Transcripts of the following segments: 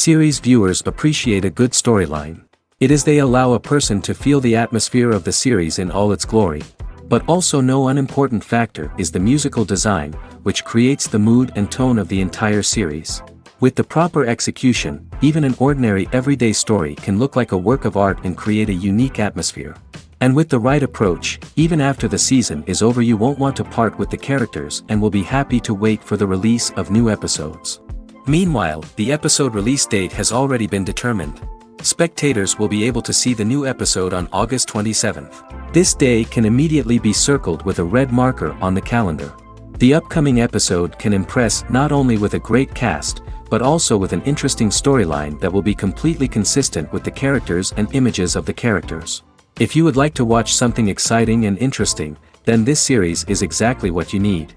Series viewers appreciate a good storyline. It is they allow a person to feel the atmosphere of the series in all its glory. But also no unimportant factor is the musical design, which creates the mood and tone of the entire series. With the proper execution, even an ordinary everyday story can look like a work of art and create a unique atmosphere. And with the right approach, even after the season is over you won't want to part with the characters and will be happy to wait for the release of new episodes. Meanwhile, the episode release date has already been determined. Spectators will be able to see the new episode on August 27th. This day can immediately be circled with a red marker on the calendar. The upcoming episode can impress not only with a great cast, but also with an interesting storyline that will be completely consistent with the characters and images of the characters. If you would like to watch something exciting and interesting, then this series is exactly what you need.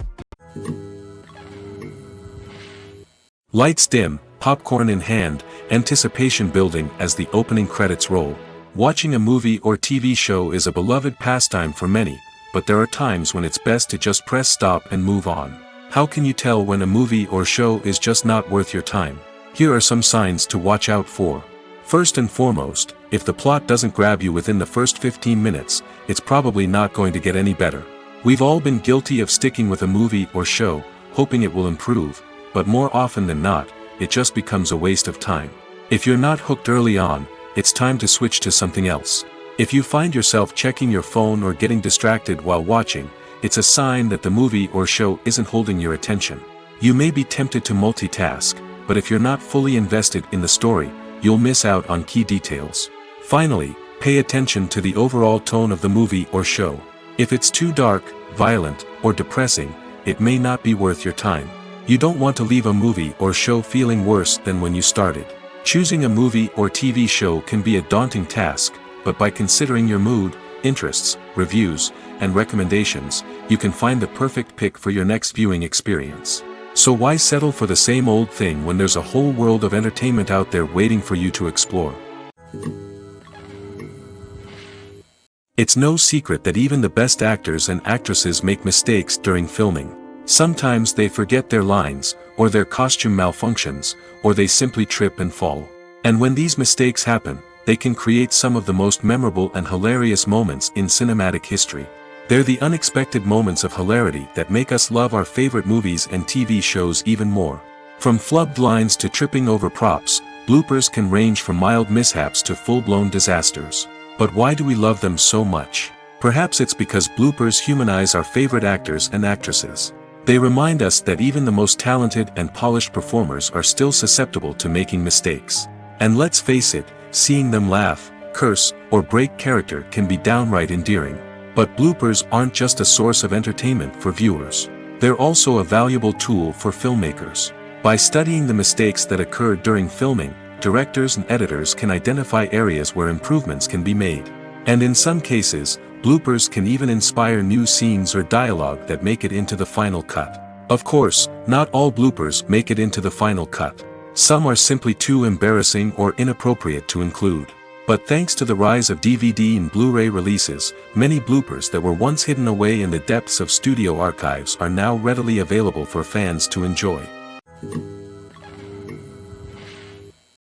Lights dim, popcorn in hand, anticipation building as the opening credits roll. Watching a movie or TV show is a beloved pastime for many, but there are times when it's best to just press stop and move on. How can you tell when a movie or show is just not worth your time? Here are some signs to watch out for. First and foremost, if the plot doesn't grab you within the first 15 minutes, it's probably not going to get any better. We've all been guilty of sticking with a movie or show, hoping it will improve, but more often than not, it just becomes a waste of time. If you're not hooked early on, it's time to switch to something else. If you find yourself checking your phone or getting distracted while watching, it's a sign that the movie or show isn't holding your attention. You may be tempted to multitask, but if you're not fully invested in the story, you'll miss out on key details. Finally, pay attention to the overall tone of the movie or show. If it's too dark, violent, or depressing, it may not be worth your time. You don't want to leave a movie or show feeling worse than when you started. Choosing a movie or TV show can be a daunting task, but by considering your mood, interests, reviews, and recommendations, you can find the perfect pick for your next viewing experience. So why settle for the same old thing when there's a whole world of entertainment out there waiting for you to explore? It's no secret that even the best actors and actresses make mistakes during filming. Sometimes they forget their lines, or their costume malfunctions, or they simply trip and fall. And when these mistakes happen, they can create some of the most memorable and hilarious moments in cinematic history. They're the unexpected moments of hilarity that make us love our favorite movies and TV shows even more. From flubbed lines to tripping over props, bloopers can range from mild mishaps to full-blown disasters. But why do we love them so much? Perhaps it's because bloopers humanize our favorite actors and actresses. They remind us that even the most talented and polished performers are still susceptible to making mistakes. And let's face it, seeing them laugh, curse, or break character can be downright endearing. But bloopers aren't just a source of entertainment for viewers. They're also a valuable tool for filmmakers. By studying the mistakes that occurred during filming, directors and editors can identify areas where improvements can be made. And in some cases, bloopers can even inspire new scenes or dialogue that make it into the final cut. Of course, not all bloopers make it into the final cut. Some are simply too embarrassing or inappropriate to include. But thanks to the rise of DVD and Blu-ray releases, many bloopers that were once hidden away in the depths of studio archives are now readily available for fans to enjoy.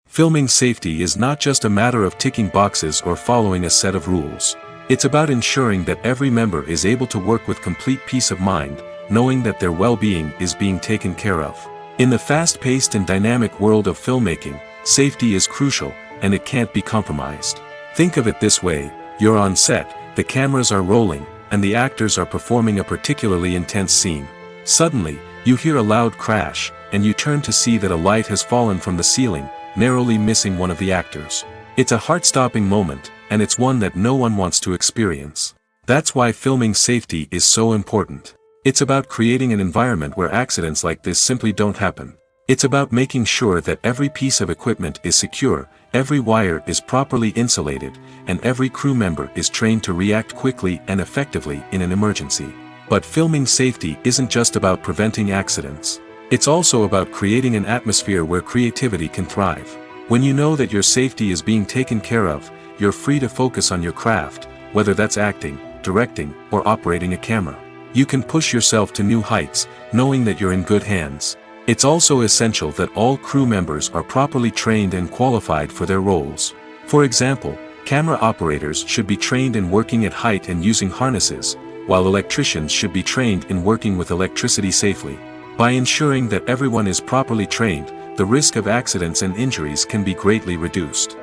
Filming safety is not just a matter of ticking boxes or following a set of rules. It's about ensuring that every member is able to work with complete peace of mind, knowing that their well-being is being taken care of. In the fast-paced and dynamic world of filmmaking, safety is crucial, and it can't be compromised. Think of it this way: you're on set, the cameras are rolling, and the actors are performing a particularly intense scene. Suddenly, you hear a loud crash, and you turn to see that a light has fallen from the ceiling, narrowly missing one of the actors. It's a heart-stopping moment, and it's one that no one wants to experience. That's why filming safety is so important. It's about creating an environment where accidents like this simply don't happen. It's about making sure that every piece of equipment is secure, every wire is properly insulated, and every crew member is trained to react quickly and effectively in an emergency. But filming safety isn't just about preventing accidents. It's also about creating an atmosphere where creativity can thrive. When you know that your safety is being taken care of, you're free to focus on your craft, whether that's acting, directing, or operating a camera. You can push yourself to new heights, knowing that you're in good hands. It's also essential that all crew members are properly trained and qualified for their roles. For example, camera operators should be trained in working at height and using harnesses, while electricians should be trained in working with electricity safely. By ensuring that everyone is properly trained, the risk of accidents and injuries can be greatly reduced.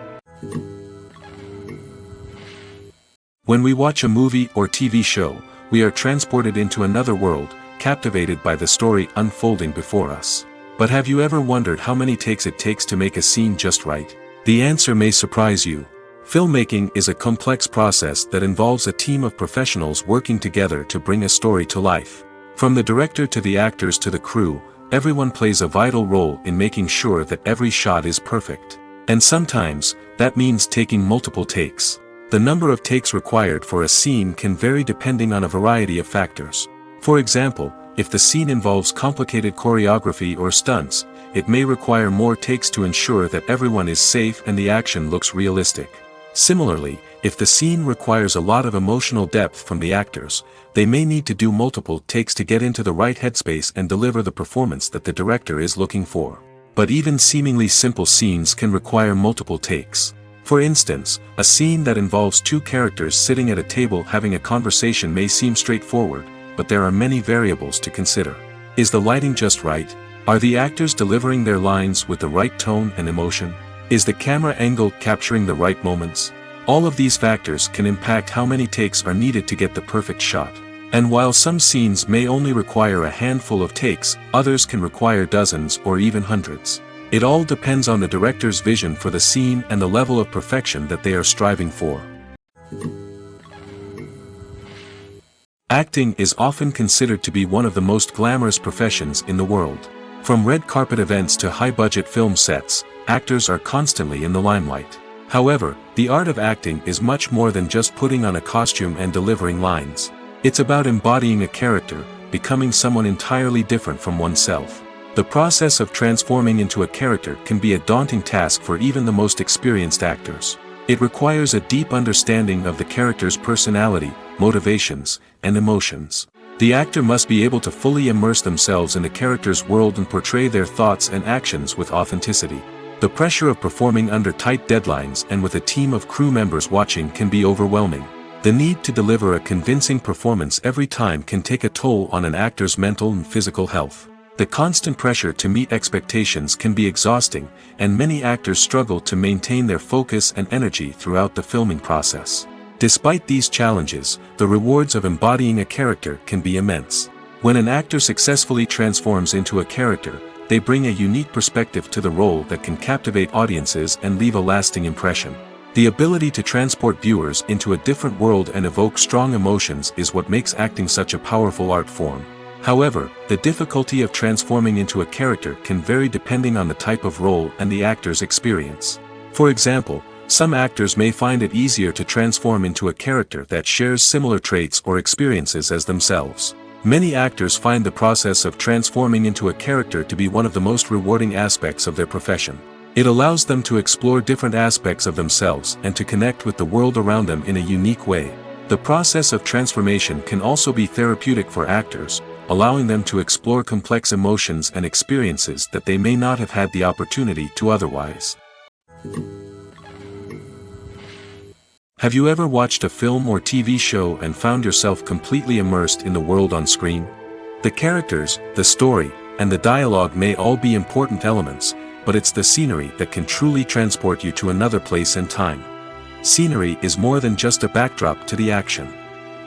When we watch a movie or TV show, we are transported into another world, captivated by the story unfolding before us. But have you ever wondered how many takes it takes to make a scene just right? The answer may surprise you. Filmmaking is a complex process that involves a team of professionals working together to bring a story to life. From the director to the actors to the crew, everyone plays a vital role in making sure that every shot is perfect. And sometimes, that means taking multiple takes. The number of takes required for a scene can vary depending on a variety of factors. For example, if the scene involves complicated choreography or stunts, it may require more takes to ensure that everyone is safe and the action looks realistic. Similarly, if the scene requires a lot of emotional depth from the actors, they may need to do multiple takes to get into the right headspace and deliver the performance that the director is looking for. But even seemingly simple scenes can require multiple takes. For instance, a scene that involves two characters sitting at a table having a conversation may seem straightforward, but there are many variables to consider. Is the lighting just right? Are the actors delivering their lines with the right tone and emotion? Is the camera angle capturing the right moments? All of these factors can impact how many takes are needed to get the perfect shot. And while some scenes may only require a handful of takes, others can require dozens or even hundreds. It all depends on the director's vision for the scene and the level of perfection that they are striving for. Acting is often considered to be one of the most glamorous professions in the world. From red carpet events to high-budget film sets, actors are constantly in the limelight. However, the art of acting is much more than just putting on a costume and delivering lines. It's about embodying a character, becoming someone entirely different from oneself. The process of transforming into a character can be a daunting task for even the most experienced actors. It requires a deep understanding of the character's personality, motivations, and emotions. The actor must be able to fully immerse themselves in the character's world and portray their thoughts and actions with authenticity. The pressure of performing under tight deadlines and with a team of crew members watching can be overwhelming. The need to deliver a convincing performance every time can take a toll on an actor's mental and physical health. The constant pressure to meet expectations can be exhausting, and many actors struggle to maintain their focus and energy throughout the filming process. Despite these challenges, the rewards of embodying a character can be immense. When an actor successfully transforms into a character, they bring a unique perspective to the role that can captivate audiences and leave a lasting impression. The ability to transport viewers into a different world and evoke strong emotions is what makes acting such a powerful art form. However, the difficulty of transforming into a character can vary depending on the type of role and the actor's experience. For example, some actors may find it easier to transform into a character that shares similar traits or experiences as themselves. Many actors find the process of transforming into a character to be one of the most rewarding aspects of their profession. It allows them to explore different aspects of themselves and to connect with the world around them in a unique way. The process of transformation can also be therapeutic for actors, allowing them to explore complex emotions and experiences that they may not have had the opportunity to otherwise. Have you ever watched a film or TV show and found yourself completely immersed in the world on screen? The characters, the story, and the dialogue may all be important elements, but it's the scenery that can truly transport you to another place and time. Scenery is more than just a backdrop to the action.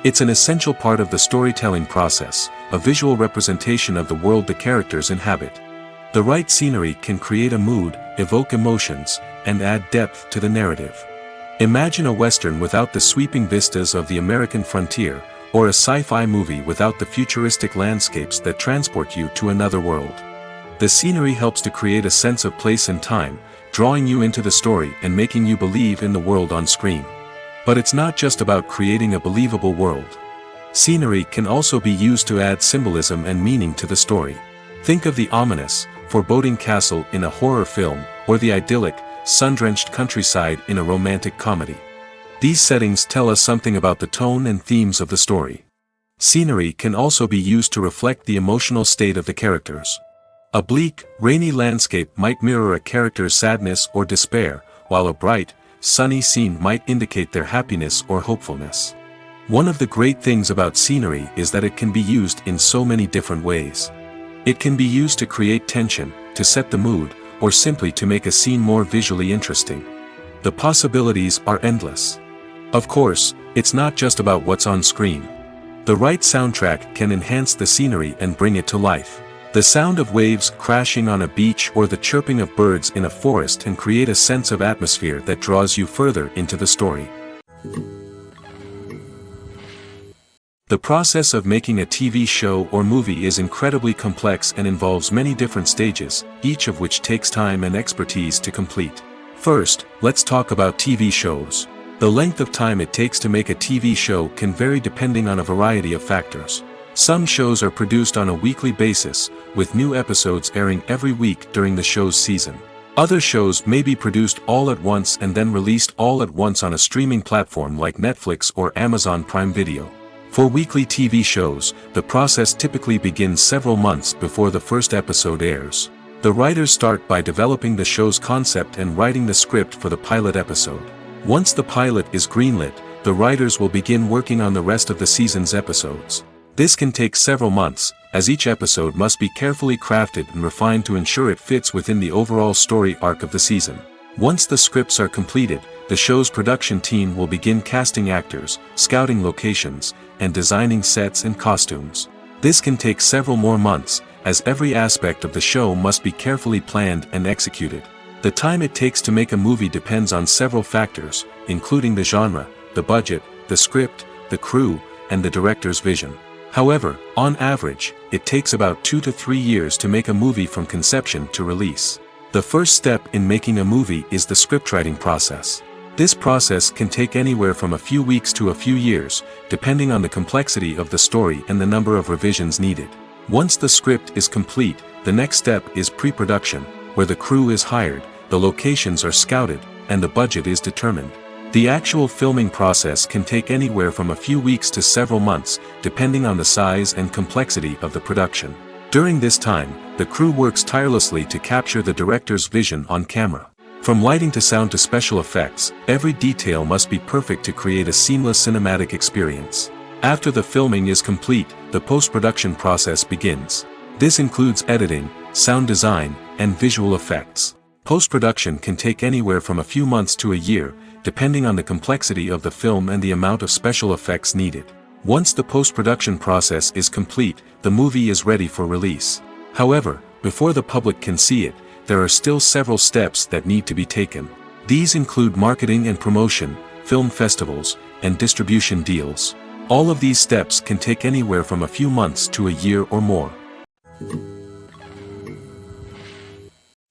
It's an essential part of the storytelling process, a visual representation of the world the characters inhabit. The right scenery can create a mood, evoke emotions, and add depth to the narrative. Imagine a Western without the sweeping vistas of the American frontier, or a sci-fi movie without the futuristic landscapes that transport you to another world. The scenery helps to create a sense of place and time, drawing you into the story and making you believe in the world on screen. But it's not just about creating a believable world. Scenery can also be used to add symbolism and meaning to the story. Think of the ominous, foreboding castle in a horror film, or the idyllic, sun-drenched countryside in a romantic comedy. These settings tell us something about the tone and themes of the story. Scenery can also be used to reflect the emotional state of the characters. A bleak, rainy landscape might mirror a character's sadness or despair, while a bright, sunny scene might indicate their happiness or hopefulness. One of the great things about scenery is that it can be used in so many different ways. It can be used to create tension, to set the mood, or simply to make a scene more visually interesting. The possibilities are endless. Of course, it's not just about what's on screen. The right soundtrack can enhance the scenery and bring it to life. The sound of waves crashing on a beach or the chirping of birds in a forest can create a sense of atmosphere that draws you further into the story. The process of making a TV show or movie is incredibly complex and involves many different stages, each of which takes time and expertise to complete. First, let's talk about TV shows. The length of time it takes to make a TV show can vary depending on a variety of factors. Some shows are produced on a weekly basis, with new episodes airing every week during the show's season. Other shows may be produced all at once and then released all at once on a streaming platform like Netflix or Amazon Prime Video. For weekly TV shows, the process typically begins several months before the first episode airs. The writers start by developing the show's concept and writing the script for the pilot episode. Once the pilot is greenlit, the writers will begin working on the rest of the season's episodes. This can take several months, as each episode must be carefully crafted and refined to ensure it fits within the overall story arc of the season. Once the scripts are completed, the show's production team will begin casting actors, scouting locations, and designing sets and costumes. This can take several more months, as every aspect of the show must be carefully planned and executed. The time it takes to make a movie depends on several factors, including the genre, the budget, the script, the crew, and the director's vision. However, on average, it takes about 2 to 3 years to make a movie from conception to release. The first step in making a movie is the scriptwriting process. This process can take anywhere from a few weeks to a few years, depending on the complexity of the story and the number of revisions needed. Once the script is complete, the next step is pre-production, where the crew is hired, the locations are scouted, and the budget is determined. The actual filming process can take anywhere from a few weeks to several months, depending on the size and complexity of the production. During this time, the crew works tirelessly to capture the director's vision on camera. From lighting to sound to special effects, every detail must be perfect to create a seamless cinematic experience. After the filming is complete, the post-production process begins. This includes editing, sound design, and visual effects. Post-production can take anywhere from a few months to a year, depending on the complexity of the film and the amount of special effects needed. Once the post-production process is complete, the movie is ready for release. However, before the public can see it, there are still several steps that need to be taken. These include marketing and promotion, film festivals, and distribution deals. All of these steps can take anywhere from a few months to a year or more.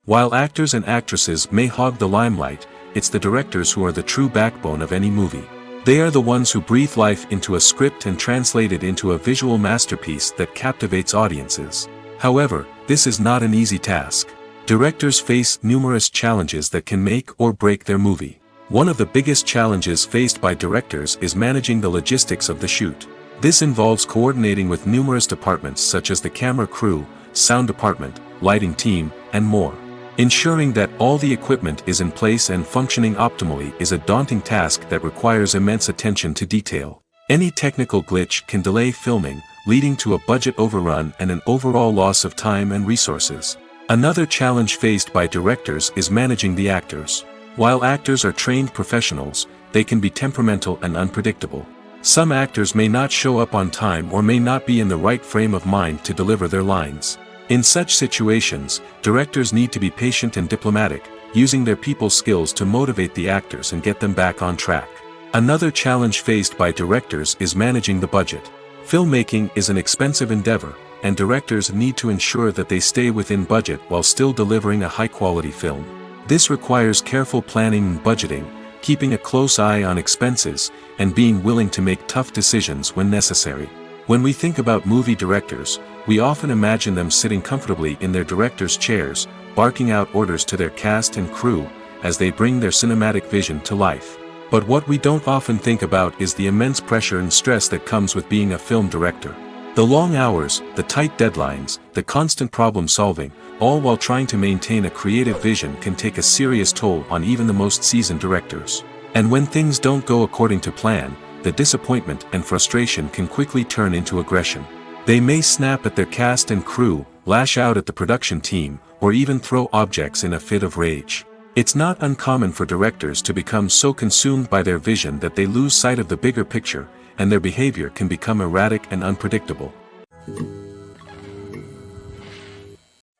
While actors and actresses may hog the limelight, it's the directors who are the true backbone of any movie. They are the ones who breathe life into a script and translate it into a visual masterpiece that captivates audiences. However, this is not an easy task. Directors face numerous challenges that can make or break their movie. One of the biggest challenges faced by directors is managing the logistics of the shoot. This involves coordinating with numerous departments such as the camera crew, sound department, lighting team, and more. Ensuring that all the equipment is in place and functioning optimally is a daunting task that requires immense attention to detail. Any technical glitch can delay filming, leading to a budget overrun and an overall loss of time and resources. Another challenge faced by directors is managing the actors. While actors are trained professionals, they can be temperamental and unpredictable. Some actors may not show up on time or may not be in the right frame of mind to deliver their lines. In such situations, directors need to be patient and diplomatic, using their people skills to motivate the actors and get them back on track. Another challenge faced by directors is managing the budget. Filmmaking is an expensive endeavor, and directors need to ensure that they stay within budget while still delivering a high-quality film. This requires careful planning and budgeting, keeping a close eye on expenses, and being willing to make tough decisions when necessary. When we think about movie directors, we often imagine them sitting comfortably in their director's chairs, barking out orders to their cast and crew, as they bring their cinematic vision to life. But what we don't often think about is the immense pressure and stress that comes with being a film director. The long hours, the tight deadlines, the constant problem solving, all while trying to maintain a creative vision can take a serious toll on even the most seasoned directors. And when things don't go according to plan, the disappointment and frustration can quickly turn into aggression. They may snap at their cast and crew, lash out at the production team, or even throw objects in a fit of rage. It's not uncommon for directors to become so consumed by their vision that they lose sight of the bigger picture, and their behavior can become erratic and unpredictable.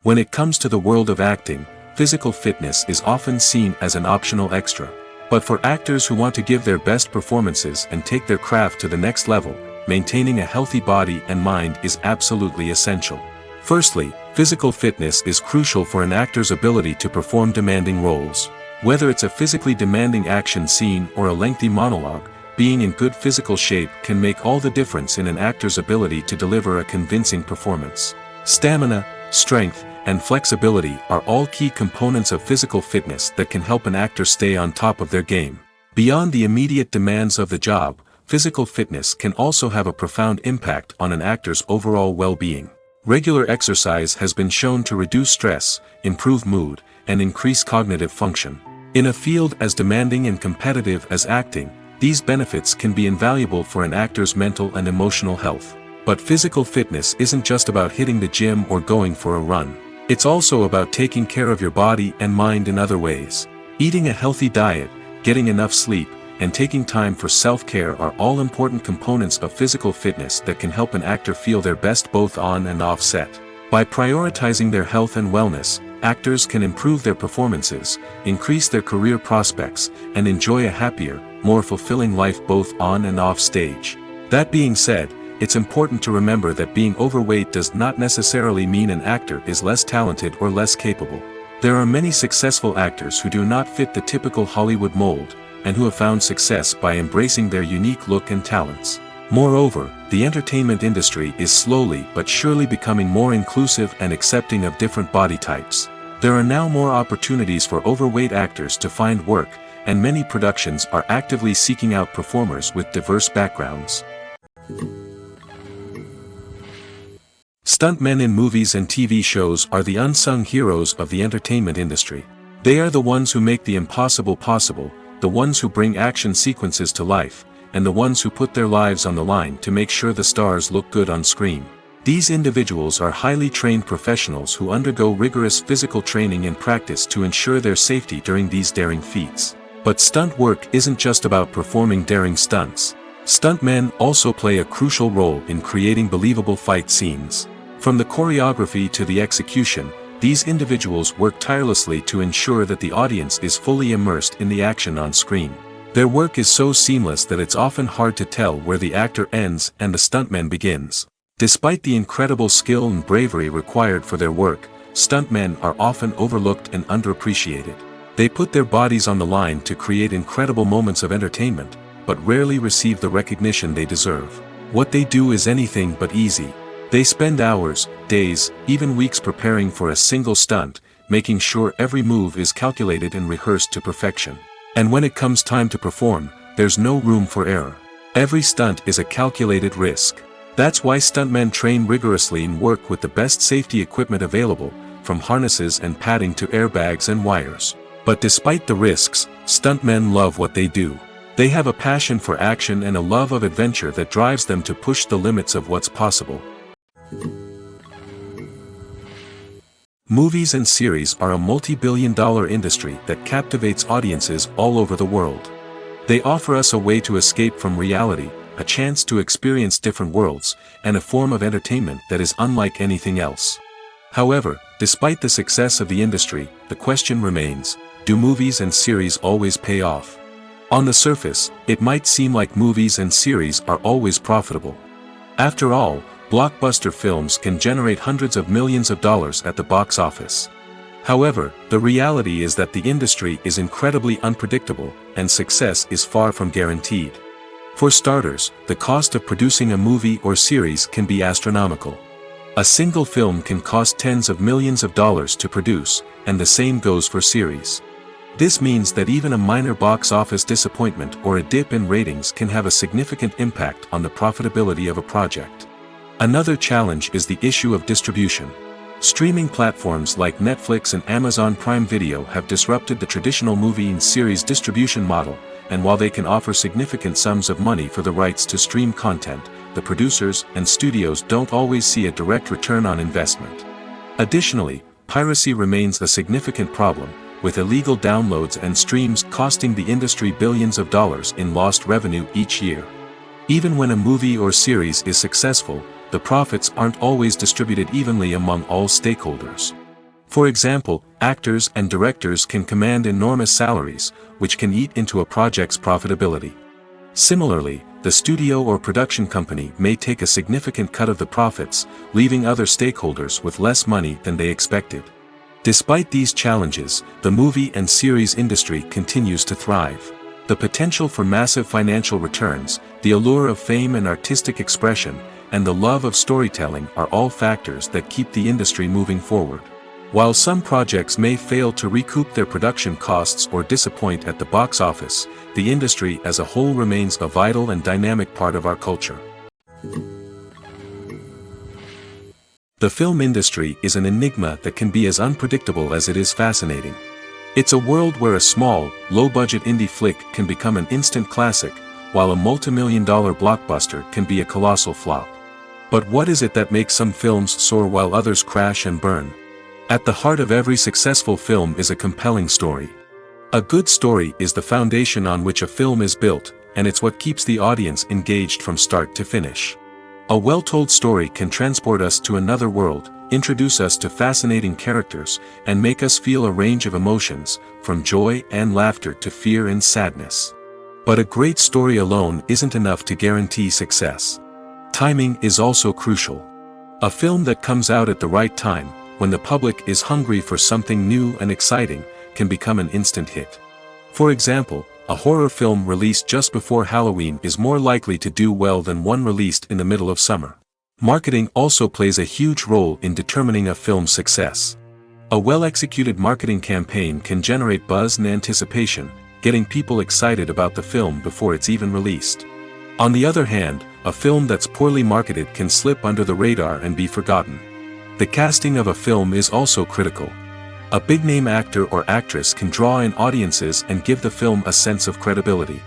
When it comes to the world of acting, physical fitness is often seen as an optional extra. But for actors who want to give their best performances and take their craft to the next level, maintaining a healthy body and mind is absolutely essential. Firstly, physical fitness is crucial for an actor's ability to perform demanding roles. Whether it's a physically demanding action scene or a lengthy monologue, being in good physical shape can make all the difference in an actor's ability to deliver a convincing performance. Stamina, strength, and flexibility are all key components of physical fitness that can help an actor stay on top of their game. Beyond the immediate demands of the job, physical fitness can also have a profound impact on an actor's overall well-being. Regular exercise has been shown to reduce stress, improve mood, and increase cognitive function. In a field as demanding and competitive as acting, these benefits can be invaluable for an actor's mental and emotional health. But physical fitness isn't just about hitting the gym or going for a run. It's also about taking care of your body and mind in other ways. Eating a healthy diet, getting enough sleep, and taking time for self-care are all important components of physical fitness that can help an actor feel their best both on and off set. By prioritizing their health and wellness, actors can improve their performances, increase their career prospects, and enjoy a happier, more fulfilling life both on and off stage. That being said, it's important to remember that being overweight does not necessarily mean an actor is less talented or less capable. There are many successful actors who do not fit the typical Hollywood mold, and who have found success by embracing their unique look and talents. Moreover, the entertainment industry is slowly but surely becoming more inclusive and accepting of different body types. There are now more opportunities for overweight actors to find work, and many productions are actively seeking out performers with diverse backgrounds. Stuntmen in movies and TV shows are the unsung heroes of the entertainment industry. They are the ones who make the impossible possible, the ones who bring action sequences to life, and the ones who put their lives on the line to make sure the stars look good on screen. These individuals are highly trained professionals who undergo rigorous physical training and practice to ensure their safety during these daring feats. But stunt work isn't just about performing daring stunts. Stuntmen also play a crucial role in creating believable fight scenes. From the choreography to the execution, these individuals work tirelessly to ensure that the audience is fully immersed in the action on screen. Their work is so seamless that it's often hard to tell where the actor ends and the stuntman begins. Despite the incredible skill and bravery required for their work, stuntmen are often overlooked and underappreciated. They put their bodies on the line to create incredible moments of entertainment, but rarely receive the recognition they deserve. What they do is anything but easy. They spend hours, days, even weeks preparing for a single stunt, making sure every move is calculated and rehearsed to perfection. And when it comes time to perform, there's no room for error. Every stunt is a calculated risk. That's why stuntmen train rigorously and work with the best safety equipment available, from harnesses and padding to airbags and wires. But despite the risks, stuntmen love what they do. They have a passion for action and a love of adventure that drives them to push the limits of what's possible. Movies and series are a multi-billion-dollar industry that captivates audiences all over the world. They offer us a way to escape from reality, a chance to experience different worlds, and a form of entertainment that is unlike anything else. However, despite the success of the industry, the question remains, do movies and series always pay off? On the surface, it might seem like movies and series are always profitable. After all, blockbuster films can generate hundreds of millions of dollars at the box office. However, the reality is that the industry is incredibly unpredictable, and success is far from guaranteed. For starters, the cost of producing a movie or series can be astronomical. A single film can cost tens of millions of dollars to produce, and the same goes for series. This means that even a minor box office disappointment or a dip in ratings can have a significant impact on the profitability of a project. Another challenge is the issue of distribution. Streaming platforms like Netflix and Amazon Prime Video have disrupted the traditional movie and series distribution model, and while they can offer significant sums of money for the rights to stream content, the producers and studios don't always see a direct return on investment. Additionally, piracy remains a significant problem, with illegal downloads and streams costing the industry billions of dollars in lost revenue each year. Even when a movie or series is successful, the profits aren't always distributed evenly among all stakeholders. For example, actors and directors can command enormous salaries, which can eat into a project's profitability. Similarly, the studio or production company may take a significant cut of the profits, leaving other stakeholders with less money than they expected. Despite these challenges, the movie and series industry continues to thrive. The potential for massive financial returns, the allure of fame and artistic expression, and the love of storytelling are all factors that keep the industry moving forward. While some projects may fail to recoup their production costs or disappoint at the box office, the industry as a whole remains a vital and dynamic part of our culture. The film industry is an enigma that can be as unpredictable as it is fascinating. It's a world where a small, low-budget indie flick can become an instant classic, while a multi-million-dollar blockbuster can be a colossal flop. But what is it that makes some films soar while others crash and burn? At the heart of every successful film is a compelling story. A good story is the foundation on which a film is built, and it's what keeps the audience engaged from start to finish. A well-told story can transport us to another world, introduce us to fascinating characters, and make us feel a range of emotions, from joy and laughter to fear and sadness. But a great story alone isn't enough to guarantee success. Timing is also crucial. A film that comes out at the right time, when the public is hungry for something new and exciting, can become an instant hit. For example, a horror film released just before Halloween is more likely to do well than one released in the middle of summer. Marketing also plays a huge role in determining a film's success. A well-executed marketing campaign can generate buzz and anticipation, getting people excited about the film before it's even released. On the other hand, a film that's poorly marketed can slip under the radar and be forgotten. The casting of a film is also critical. A big-name actor or actress can draw in audiences and give the film a sense of credibility.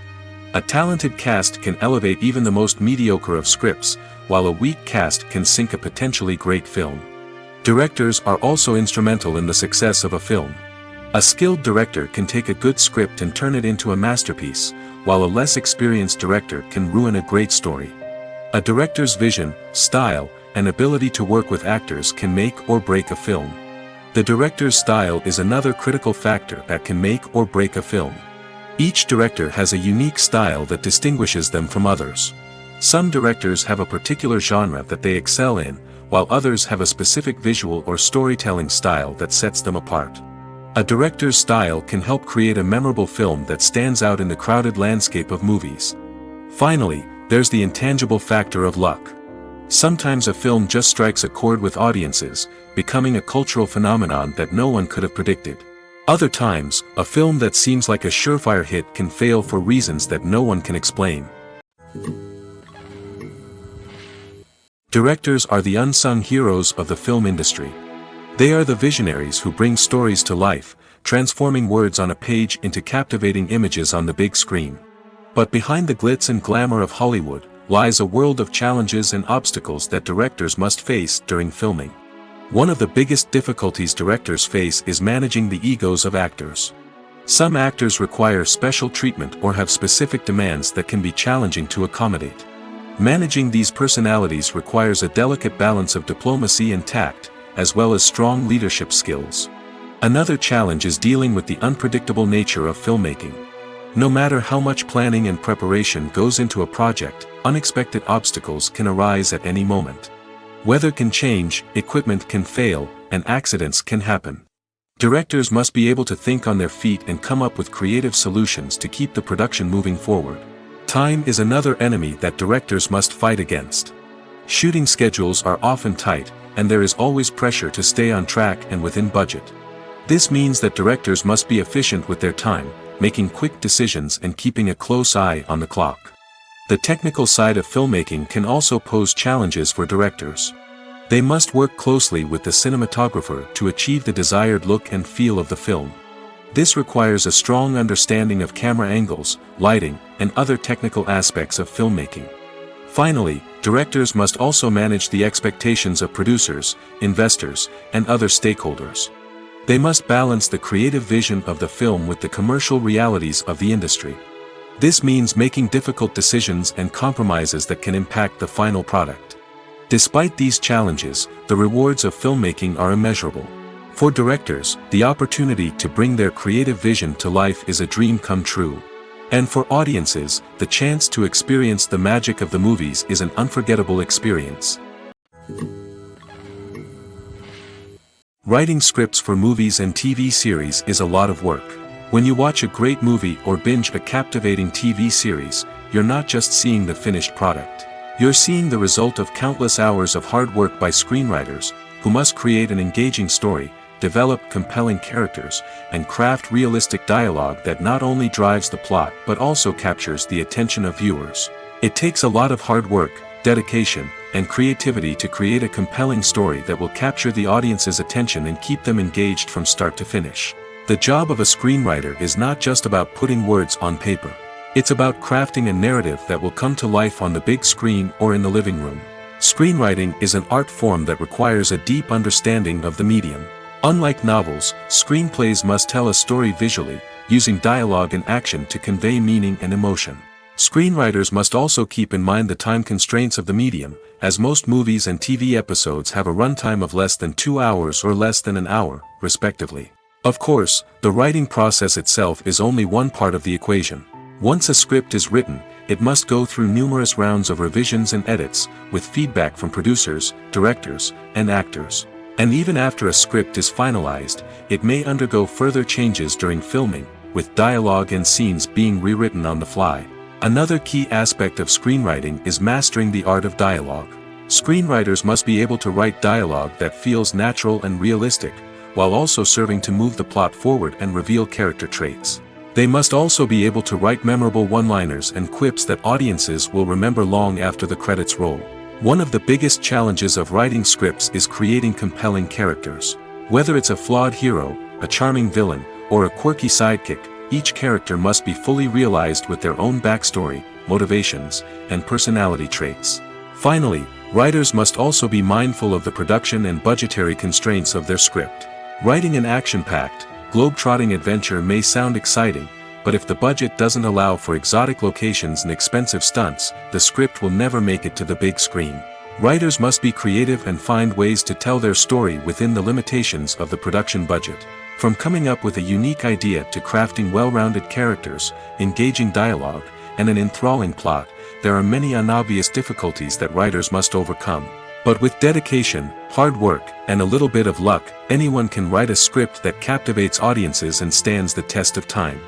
A talented cast can elevate even the most mediocre of scripts, while a weak cast can sink a potentially great film. Directors are also instrumental in the success of a film. A skilled director can take a good script and turn it into a masterpiece, while a less experienced director can ruin a great story. A director's vision, style, and ability to work with actors can make or break a film. The director's style is another critical factor that can make or break a film. Each director has a unique style that distinguishes them from others. Some directors have a particular genre that they excel in, while others have a specific visual or storytelling style that sets them apart. A director's style can help create a memorable film that stands out in the crowded landscape of movies. Finally, there's the intangible factor of luck. Sometimes a film just strikes a chord with audiences, becoming a cultural phenomenon that no one could have predicted. Other times, a film that seems like a surefire hit can fail for reasons that no one can explain. Directors are the unsung heroes of the film industry. They are the visionaries who bring stories to life, transforming words on a page into captivating images on the big screen. But behind the glitz and glamour of Hollywood, lies a world of challenges and obstacles that directors must face during filming. One of the biggest difficulties directors face is managing the egos of actors. Some actors require special treatment or have specific demands that can be challenging to accommodate. Managing these personalities requires a delicate balance of diplomacy and tact, as well as strong leadership skills. Another challenge is dealing with the unpredictable nature of filmmaking. No matter how much planning and preparation goes into a project, unexpected obstacles can arise at any moment. Weather can change, equipment can fail, and accidents can happen. Directors must be able to think on their feet and come up with creative solutions to keep the production moving forward. Time is another enemy that directors must fight against. Shooting schedules are often tight, and there is always pressure to stay on track and within budget. This means that directors must be efficient with their time, making quick decisions and keeping a close eye on the clock. The technical side of filmmaking can also pose challenges for directors. They must work closely with the cinematographer to achieve the desired look and feel of the film. This requires a strong understanding of camera angles, lighting, and other technical aspects of filmmaking. Finally, directors must also manage the expectations of producers, investors, and other stakeholders. They must balance the creative vision of the film with the commercial realities of the industry. This means making difficult decisions and compromises that can impact the final product. Despite these challenges, the rewards of filmmaking are immeasurable. For directors, the opportunity to bring their creative vision to life is a dream come true. And for audiences, the chance to experience the magic of the movies is an unforgettable experience. Writing scripts for movies and TV series is a lot of work. When you watch a great movie or binge a captivating TV series, you're not just seeing the finished product. You're seeing the result of countless hours of hard work by screenwriters, who must create an engaging story, develop compelling characters, and craft realistic dialogue that not only drives the plot but also captures the attention of viewers. It takes a lot of hard work, dedication, and creativity to create a compelling story that will capture the audience's attention and keep them engaged from start to finish. The job of a screenwriter is not just about putting words on paper. It's about crafting a narrative that will come to life on the big screen or in the living room. Screenwriting is an art form that requires a deep understanding of the medium. Unlike novels, screenplays must tell a story visually, using dialogue and action to convey meaning and emotion. Screenwriters must also keep in mind the time constraints of the medium, as most movies and TV episodes have a runtime of less than 2 hours or less than an hour, respectively. Of course, the writing process itself is only one part of the equation. Once a script is written, it must go through numerous rounds of revisions and edits, with feedback from producers, directors, and actors. And even after a script is finalized, it may undergo further changes during filming, with dialogue and scenes being rewritten on the fly. Another key aspect of screenwriting is mastering the art of dialogue. Screenwriters must be able to write dialogue that feels natural and realistic, while also serving to move the plot forward and reveal character traits. They must also be able to write memorable one-liners and quips that audiences will remember long after the credits roll. One of the biggest challenges of writing scripts is creating compelling characters. Whether it's a flawed hero, a charming villain, or a quirky sidekick, each character must be fully realized with their own backstory, motivations, and personality traits. Finally, writers must also be mindful of the production and budgetary constraints of their script. Writing an action-packed, globe-trotting adventure may sound exciting, but if the budget doesn't allow for exotic locations and expensive stunts, the script will never make it to the big screen. Writers must be creative and find ways to tell their story within the limitations of the production budget. From coming up with a unique idea to crafting well-rounded characters, engaging dialogue, and an enthralling plot, there are many unobvious difficulties that writers must overcome. But with dedication, hard work, and a little bit of luck, anyone can write a script that captivates audiences and stands the test of time.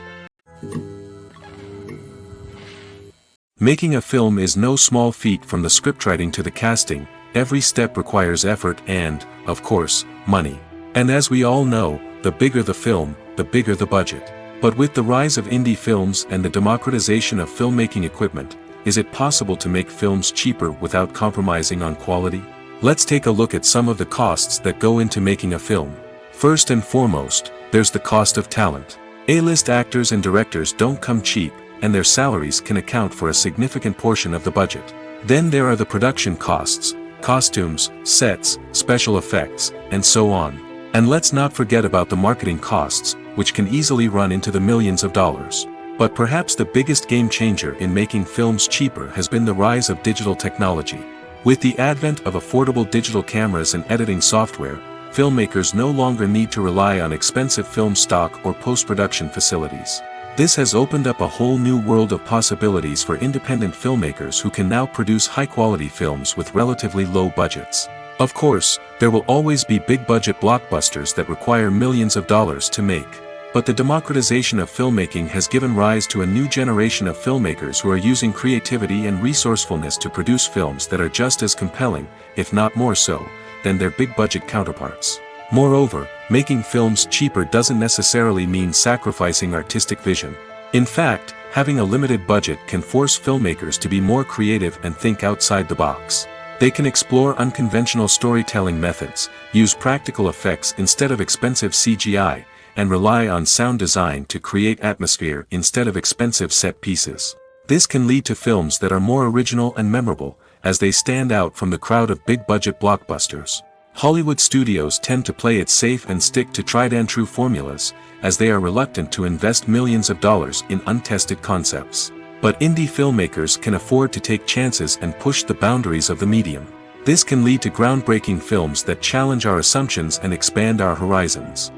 Making a film is no small feat. From the scriptwriting to the casting, every step requires effort and, of course, money. And as we all know, the bigger the film, the bigger the budget. But with the rise of indie films and the democratization of filmmaking equipment, is it possible to make films cheaper without compromising on quality? Let's take a look at some of the costs that go into making a film. First and foremost, there's the cost of talent. A-list actors and directors don't come cheap, and their salaries can account for a significant portion of the budget. Then there are the production costs, costumes, sets, special effects, and so on. And let's not forget about the marketing costs, which can easily run into the millions of dollars. But perhaps the biggest game changer in making films cheaper has been the rise of digital technology. With the advent of affordable digital cameras and editing software, filmmakers no longer need to rely on expensive film stock or post-production facilities. This has opened up a whole new world of possibilities for independent filmmakers who can now produce high-quality films with relatively low budgets. Of course, there will always be big-budget blockbusters that require millions of dollars to make. But the democratization of filmmaking has given rise to a new generation of filmmakers who are using creativity and resourcefulness to produce films that are just as compelling, if not more so, than their big-budget counterparts. Moreover, making films cheaper doesn't necessarily mean sacrificing artistic vision. In fact, having a limited budget can force filmmakers to be more creative and think outside the box. They can explore unconventional storytelling methods, use practical effects instead of expensive CGI, and rely on sound design to create atmosphere instead of expensive set pieces. This can lead to films that are more original and memorable, as they stand out from the crowd of big-budget blockbusters. Hollywood studios tend to play it safe and stick to tried-and-true formulas, as they are reluctant to invest millions of dollars in untested concepts. But indie filmmakers can afford to take chances and push the boundaries of the medium. This can lead to groundbreaking films that challenge our assumptions and expand our horizons.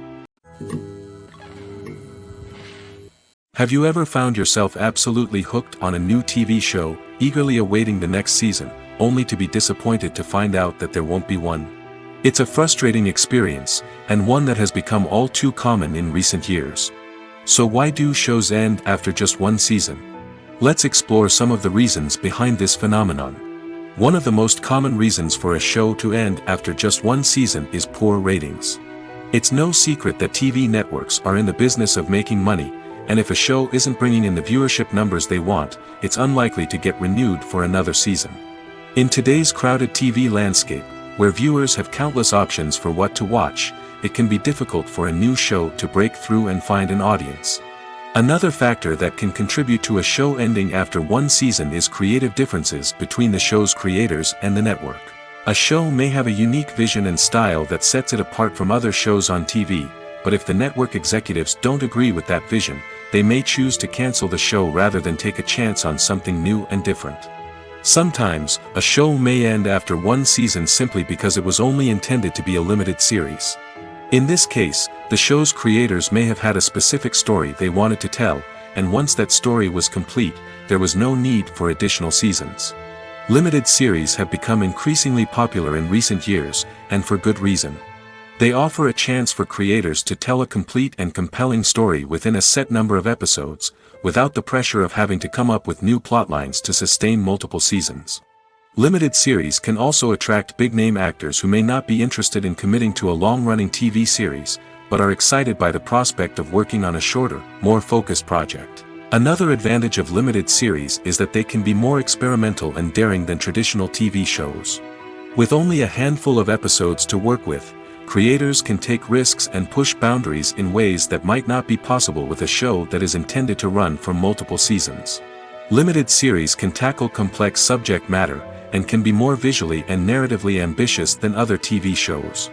Have you ever found yourself absolutely hooked on a new TV show, eagerly awaiting the next season, only to be disappointed to find out that there won't be one? It's a frustrating experience, and one that has become all too common in recent years. So why do shows end after just one season? Let's explore some of the reasons behind this phenomenon. One of the most common reasons for a show to end after just one season is poor ratings. It's no secret that TV networks are in the business of making money, and if a show isn't bringing in the viewership numbers they want, it's unlikely to get renewed for another season. In today's crowded TV landscape, where viewers have countless options for what to watch, it can be difficult for a new show to break through and find an audience. Another factor that can contribute to a show ending after one season is creative differences between the show's creators and the network. A show may have a unique vision and style that sets it apart from other shows on TV, but if the network executives don't agree with that vision, they may choose to cancel the show rather than take a chance on something new and different. Sometimes, a show may end after one season simply because it was only intended to be a limited series. In this case, the show's creators may have had a specific story they wanted to tell, and once that story was complete, there was no need for additional seasons. Limited series have become increasingly popular in recent years, and for good reason. They offer a chance for creators to tell a complete and compelling story within a set number of episodes, without the pressure of having to come up with new plotlines to sustain multiple seasons. Limited series can also attract big-name actors who may not be interested in committing to a long-running TV series, but are excited by the prospect of working on a shorter, more focused project. Another advantage of limited series is that they can be more experimental and daring than traditional TV shows. With only a handful of episodes to work with, creators can take risks and push boundaries in ways that might not be possible with a show that is intended to run for multiple seasons. Limited series can tackle complex subject matter, and can be more visually and narratively ambitious than other TV shows.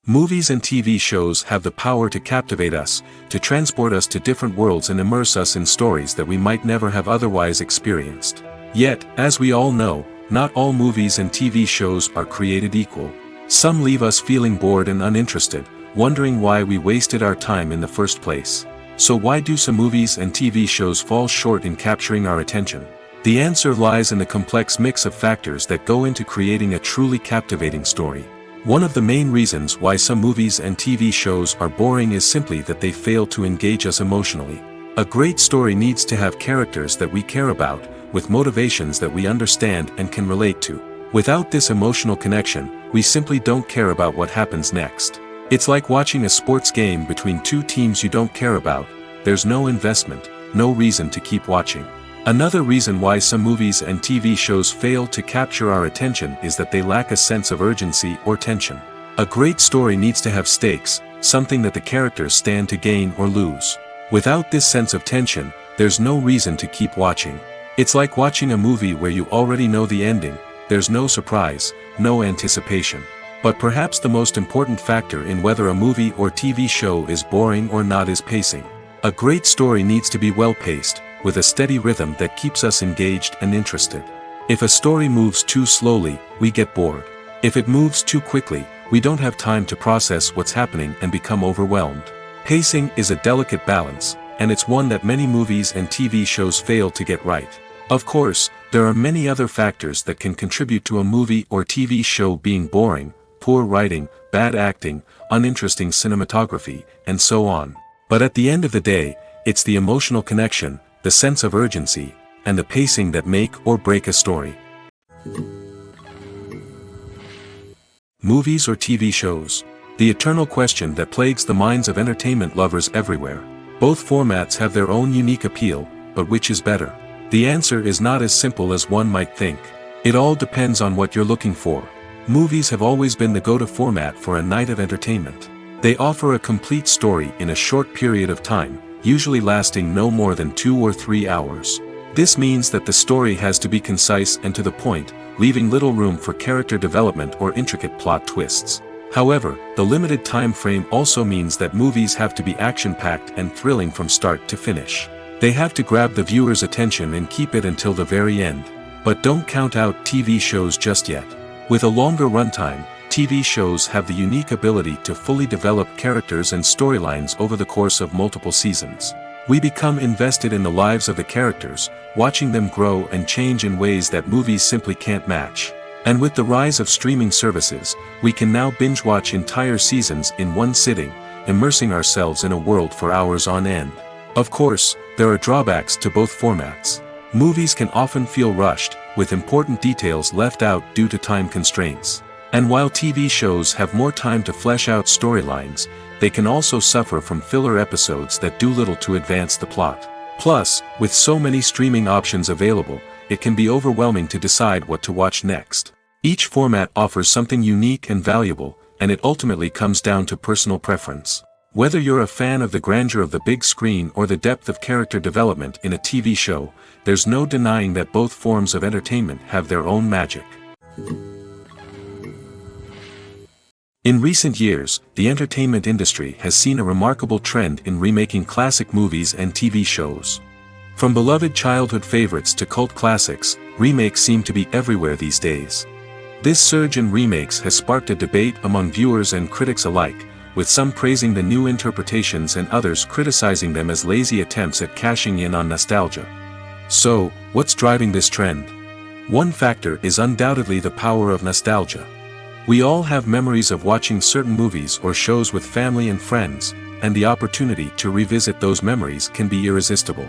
Movies and TV shows have the power to captivate us, to transport us to different worlds and immerse us in stories that we might never have otherwise experienced. Yet, as we all know, not all movies and TV shows are created equal. Some leave us feeling bored and uninterested, wondering why we wasted our time in the first place. So why do some movies and TV shows fall short in capturing our attention? The answer lies in the complex mix of factors that go into creating a truly captivating story. One of the main reasons why some movies and TV shows are boring is simply that they fail to engage us emotionally. A great story needs to have characters that we care about, with motivations that we understand and can relate to. Without this emotional connection, we simply don't care about what happens next. It's like watching a sports game between two teams you don't care about. There's no investment, no reason to keep watching. Another reason why some movies and TV shows fail to capture our attention is that they lack a sense of urgency or tension. A great story needs to have stakes, something that the characters stand to gain or lose. Without this sense of tension, there's no reason to keep watching. It's like watching a movie where you already know the ending, there's no surprise, no anticipation. But perhaps the most important factor in whether a movie or TV show is boring or not is pacing. A great story needs to be well-paced, with a steady rhythm that keeps us engaged and interested. If a story moves too slowly, we get bored. If it moves too quickly, we don't have time to process what's happening and become overwhelmed. Pacing is a delicate balance, and it's one that many movies and TV shows fail to get right. Of course, there are many other factors that can contribute to a movie or TV show being boring: poor writing, bad acting, uninteresting cinematography, and so on. But at the end of the day, it's the emotional connection, the sense of urgency, and the pacing that make or break a story. Movies or TV shows? The eternal question that plagues the minds of entertainment lovers everywhere. Both formats have their own unique appeal, but which is better? The answer is not as simple as one might think. It all depends on what you're looking for. Movies have always been the go-to format for a night of entertainment. They offer a complete story in a short period of time, usually lasting no more than 2 or 3 hours. This means that the story has to be concise and to the point, leaving little room for character development or intricate plot twists. However, the limited time frame also means that movies have to be action-packed and thrilling from start to finish. They have to grab the viewer's attention and keep it until the very end. But don't count out TV shows just yet. With a longer runtime, TV shows have the unique ability to fully develop characters and storylines over the course of multiple seasons. We become invested in the lives of the characters, watching them grow and change in ways that movies simply can't match. And with the rise of streaming services, we can now binge-watch entire seasons in one sitting, immersing ourselves in a world for hours on end. Of course, there are drawbacks to both formats. Movies can often feel rushed, with important details left out due to time constraints. And while TV shows have more time to flesh out storylines, they can also suffer from filler episodes that do little to advance the plot. Plus, with so many streaming options available, it can be overwhelming to decide what to watch next. Each format offers something unique and valuable, and it ultimately comes down to personal preference. Whether you're a fan of the grandeur of the big screen or the depth of character development in a TV show, there's no denying that both forms of entertainment have their own magic. In recent years, the entertainment industry has seen a remarkable trend in remaking classic movies and TV shows. From beloved childhood favorites to cult classics, remakes seem to be everywhere these days. This surge in remakes has sparked a debate among viewers and critics alike, with some praising the new interpretations and others criticizing them as lazy attempts at cashing in on nostalgia. So, what's driving this trend? One factor is undoubtedly the power of nostalgia. We all have memories of watching certain movies or shows with family and friends, and the opportunity to revisit those memories can be irresistible.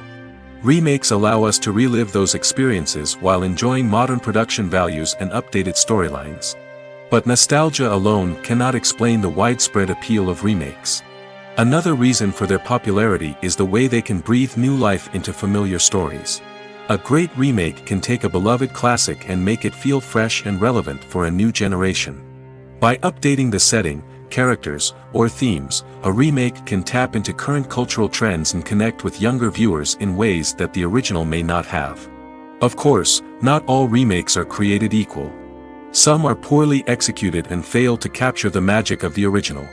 Remakes allow us to relive those experiences while enjoying modern production values and updated storylines. But nostalgia alone cannot explain the widespread appeal of remakes. Another reason for their popularity is the way they can breathe new life into familiar stories. A great remake can take a beloved classic and make it feel fresh and relevant for a new generation. By updating the setting, characters, or themes, a remake can tap into current cultural trends and connect with younger viewers in ways that the original may not have. Of course, not all remakes are created equal. Some are poorly executed and fail to capture the magic of the original.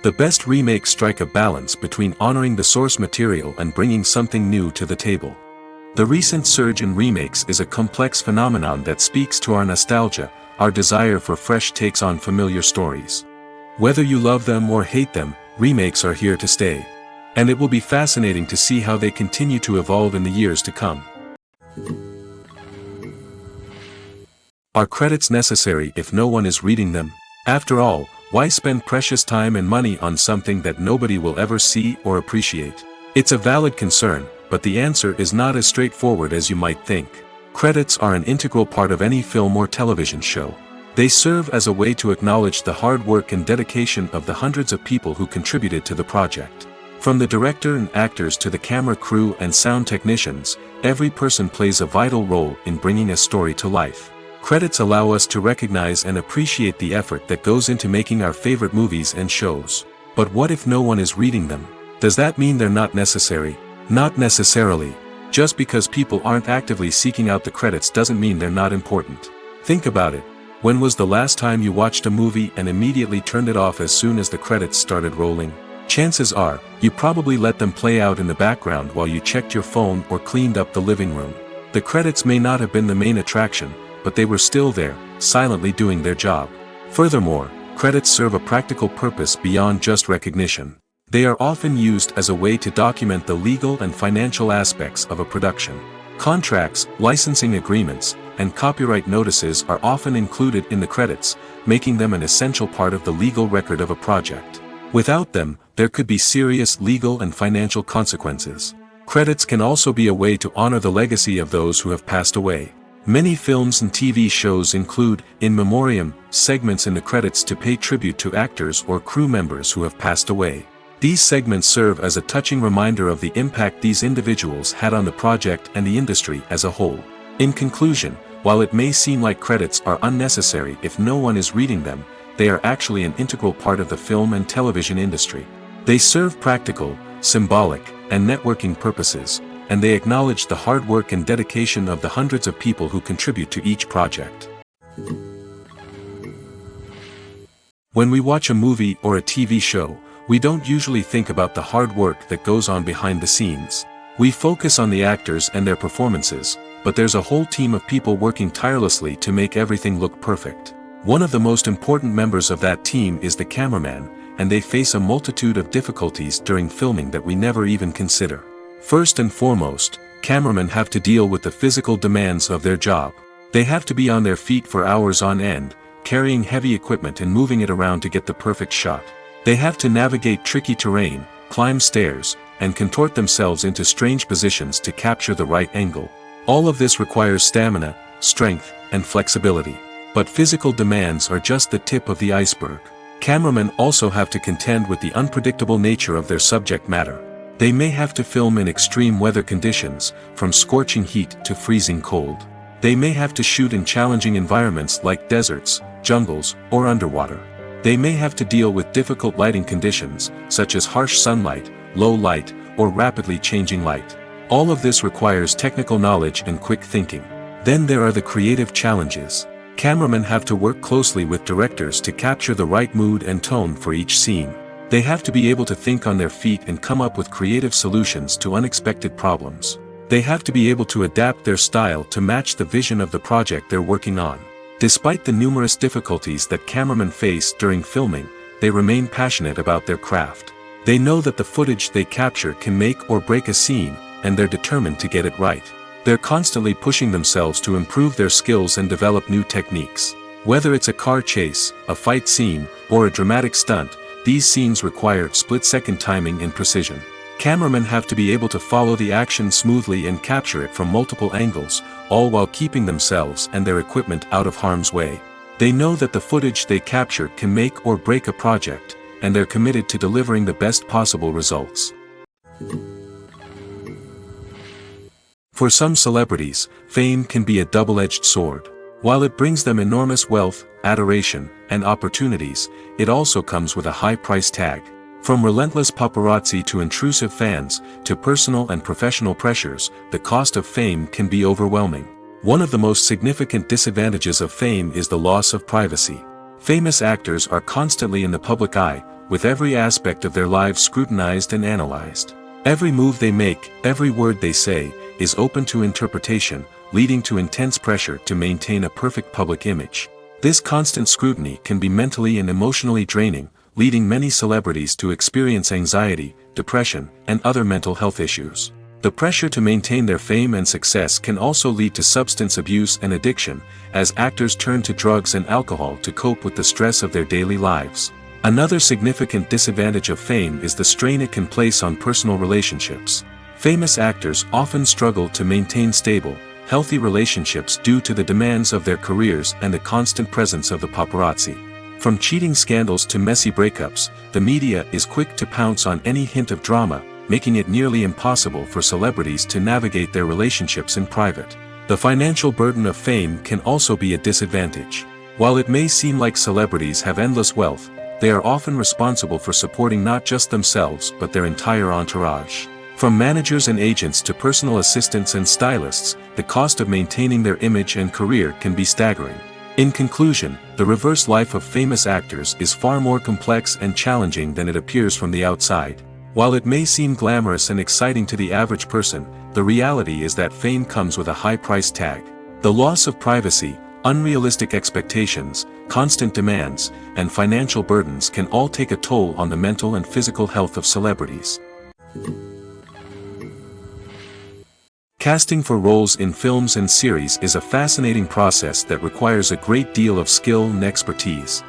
The best remakes strike a balance between honoring the source material and bringing something new to the table. The recent surge in remakes is a complex phenomenon that speaks to our nostalgia, our desire for fresh takes on familiar stories. Whether you love them or hate them, remakes are here to stay. And it will be fascinating to see how they continue to evolve in the years to come. Are credits necessary if no one is reading them? After all, why spend precious time and money on something that nobody will ever see or appreciate? It's a valid concern, but the answer is not as straightforward as you might think. Credits are an integral part of any film or television show. They serve as a way to acknowledge the hard work and dedication of the hundreds of people who contributed to the project. From the director and actors to the camera crew and sound technicians, every person plays a vital role in bringing a story to life. Credits allow us to recognize and appreciate the effort that goes into making our favorite movies and shows. But what if no one is reading them? Does that mean they're not necessary? Not necessarily. Just because people aren't actively seeking out the credits doesn't mean they're not important. Think about it. When was the last time you watched a movie and immediately turned it off as soon as the credits started rolling? Chances are, you probably let them play out in the background while you checked your phone or cleaned up the living room. The credits may not have been the main attraction, but they were still there, silently doing their job. Furthermore, credits serve a practical purpose beyond just recognition. They are often used as a way to document the legal and financial aspects of a production. Contracts, licensing agreements, and copyright notices are often included in the credits, making them an essential part of the legal record of a project. Without them, there could be serious legal and financial consequences. Credits can also be a way to honor the legacy of those who have passed away. Many films and TV shows include, in memoriam, segments in the credits to pay tribute to actors or crew members who have passed away. These segments serve as a touching reminder of the impact these individuals had on the project and the industry as a whole. In conclusion, while it may seem like credits are unnecessary if no one is reading them, they are actually an integral part of the film and television industry. They serve practical, symbolic, and networking purposes, and they acknowledge the hard work and dedication of the hundreds of people who contribute to each project. When we watch a movie or a TV show, we don't usually think about the hard work that goes on behind the scenes. We focus on the actors and their performances, but there's a whole team of people working tirelessly to make everything look perfect. One of the most important members of that team is the cameraman, and they face a multitude of difficulties during filming that we never even consider. First and foremost, cameramen have to deal with the physical demands of their job. They have to be on their feet for hours on end, carrying heavy equipment and moving it around to get the perfect shot. They have to navigate tricky terrain, climb stairs, and contort themselves into strange positions to capture the right angle. All of this requires stamina, strength, and flexibility. But physical demands are just the tip of the iceberg. Cameramen also have to contend with the unpredictable nature of their subject matter. They may have to film in extreme weather conditions, from scorching heat to freezing cold. They may have to shoot in challenging environments like deserts, jungles, or underwater. They may have to deal with difficult lighting conditions, such as harsh sunlight, low light, or rapidly changing light. All of this requires technical knowledge and quick thinking. Then there are the creative challenges. Cameramen have to work closely with directors to capture the right mood and tone for each scene. They have to be able to think on their feet and come up with creative solutions to unexpected problems. They have to be able to adapt their style to match the vision of the project they're working on. Despite the numerous difficulties that cameramen face during filming, they remain passionate about their craft. They know that the footage they capture can make or break a scene, and they're determined to get it right. They're constantly pushing themselves to improve their skills and develop new techniques. Whether it's a car chase, a fight scene, or a dramatic stunt, these scenes require split-second timing and precision. Cameramen have to be able to follow the action smoothly and capture it from multiple angles, all while keeping themselves and their equipment out of harm's way. They know that the footage they capture can make or break a project, and they're committed to delivering the best possible results. For some celebrities, fame can be a double-edged sword. While it brings them enormous wealth, adoration, and opportunities, it also comes with a high price tag. From relentless paparazzi to intrusive fans, to personal and professional pressures, the cost of fame can be overwhelming. One of the most significant disadvantages of fame is the loss of privacy. Famous actors are constantly in the public eye, with every aspect of their lives scrutinized and analyzed. Every move they make, every word they say, is open to interpretation, leading to intense pressure to maintain a perfect public image. This constant scrutiny can be mentally and emotionally draining, leading many celebrities to experience anxiety, depression, and other mental health issues. The pressure to maintain their fame and success can also lead to substance abuse and addiction, as actors turn to drugs and alcohol to cope with the stress of their daily lives. Another significant disadvantage of fame is the strain it can place on personal relationships. Famous actors often struggle to maintain stable, healthy relationships due to the demands of their careers and the constant presence of the paparazzi. From cheating scandals to messy breakups, the media is quick to pounce on any hint of drama, making it nearly impossible for celebrities to navigate their relationships in private. The financial burden of fame can also be a disadvantage. While it may seem like celebrities have endless wealth, they are often responsible for supporting not just themselves but their entire entourage. From managers and agents to personal assistants and stylists, the cost of maintaining their image and career can be staggering. In conclusion, the reverse life of famous actors is far more complex and challenging than it appears from the outside. While it may seem glamorous and exciting to the average person, the reality is that fame comes with a high price tag. The loss of privacy, unrealistic expectations, constant demands, and financial burdens can all take a toll on the mental and physical health of celebrities. Casting for roles in films and series is a fascinating process that requires a great deal of skill and expertise.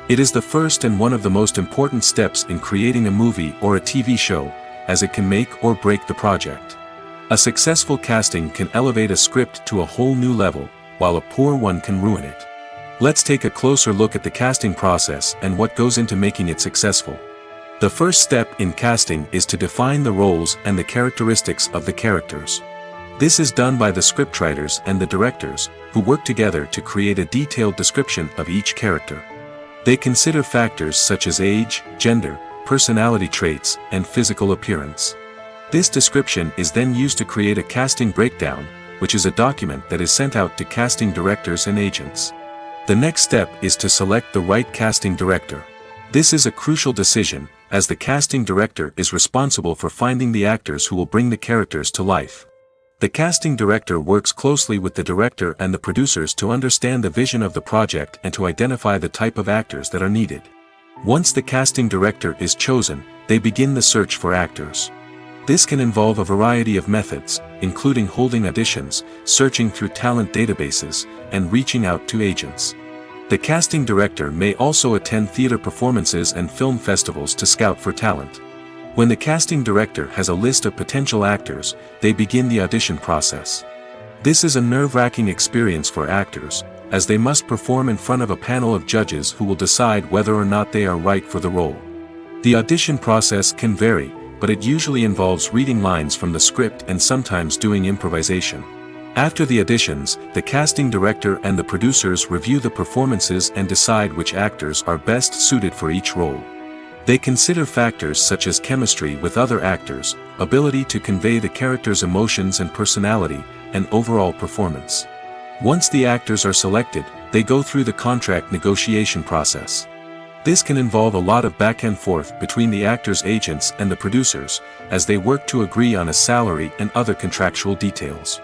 It is the first and one of the most important steps in creating a movie or a TV show, as it can make or break the project. A successful casting can elevate a script to a whole new level, while a poor one can ruin it. Let's take a closer look at the casting process and what goes into making it successful. The first step in casting is to define the roles and the characteristics of the characters. This is done by the scriptwriters and the directors, who work together to create a detailed description of each character. They consider factors such as age, gender, personality traits, and physical appearance. This description is then used to create a casting breakdown, which is a document that is sent out to casting directors and agents. The next step is to select the right casting director. This is a crucial decision, as the casting director is responsible for finding the actors who will bring the characters to life. The casting director works closely with the director and the producers to understand the vision of the project and to identify the type of actors that are needed. Once the casting director is chosen, they begin the search for actors. This can involve a variety of methods, including holding auditions, searching through talent databases, and reaching out to agents. The casting director may also attend theater performances and film festivals to scout for talent. When the casting director has a list of potential actors, they begin the audition process. This is a nerve-wracking experience for actors, as they must perform in front of a panel of judges who will decide whether or not they are right for the role. The audition process can vary, but it usually involves reading lines from the script and sometimes doing improvisation. After the auditions, the casting director and the producers review the performances and decide which actors are best suited for each role. They consider factors such as chemistry with other actors, ability to convey the character's emotions and personality, and overall performance. Once the actors are selected, they go through the contract negotiation process. This can involve a lot of back and forth between the actors' agents and the producers, as they work to agree on a salary and other contractual details.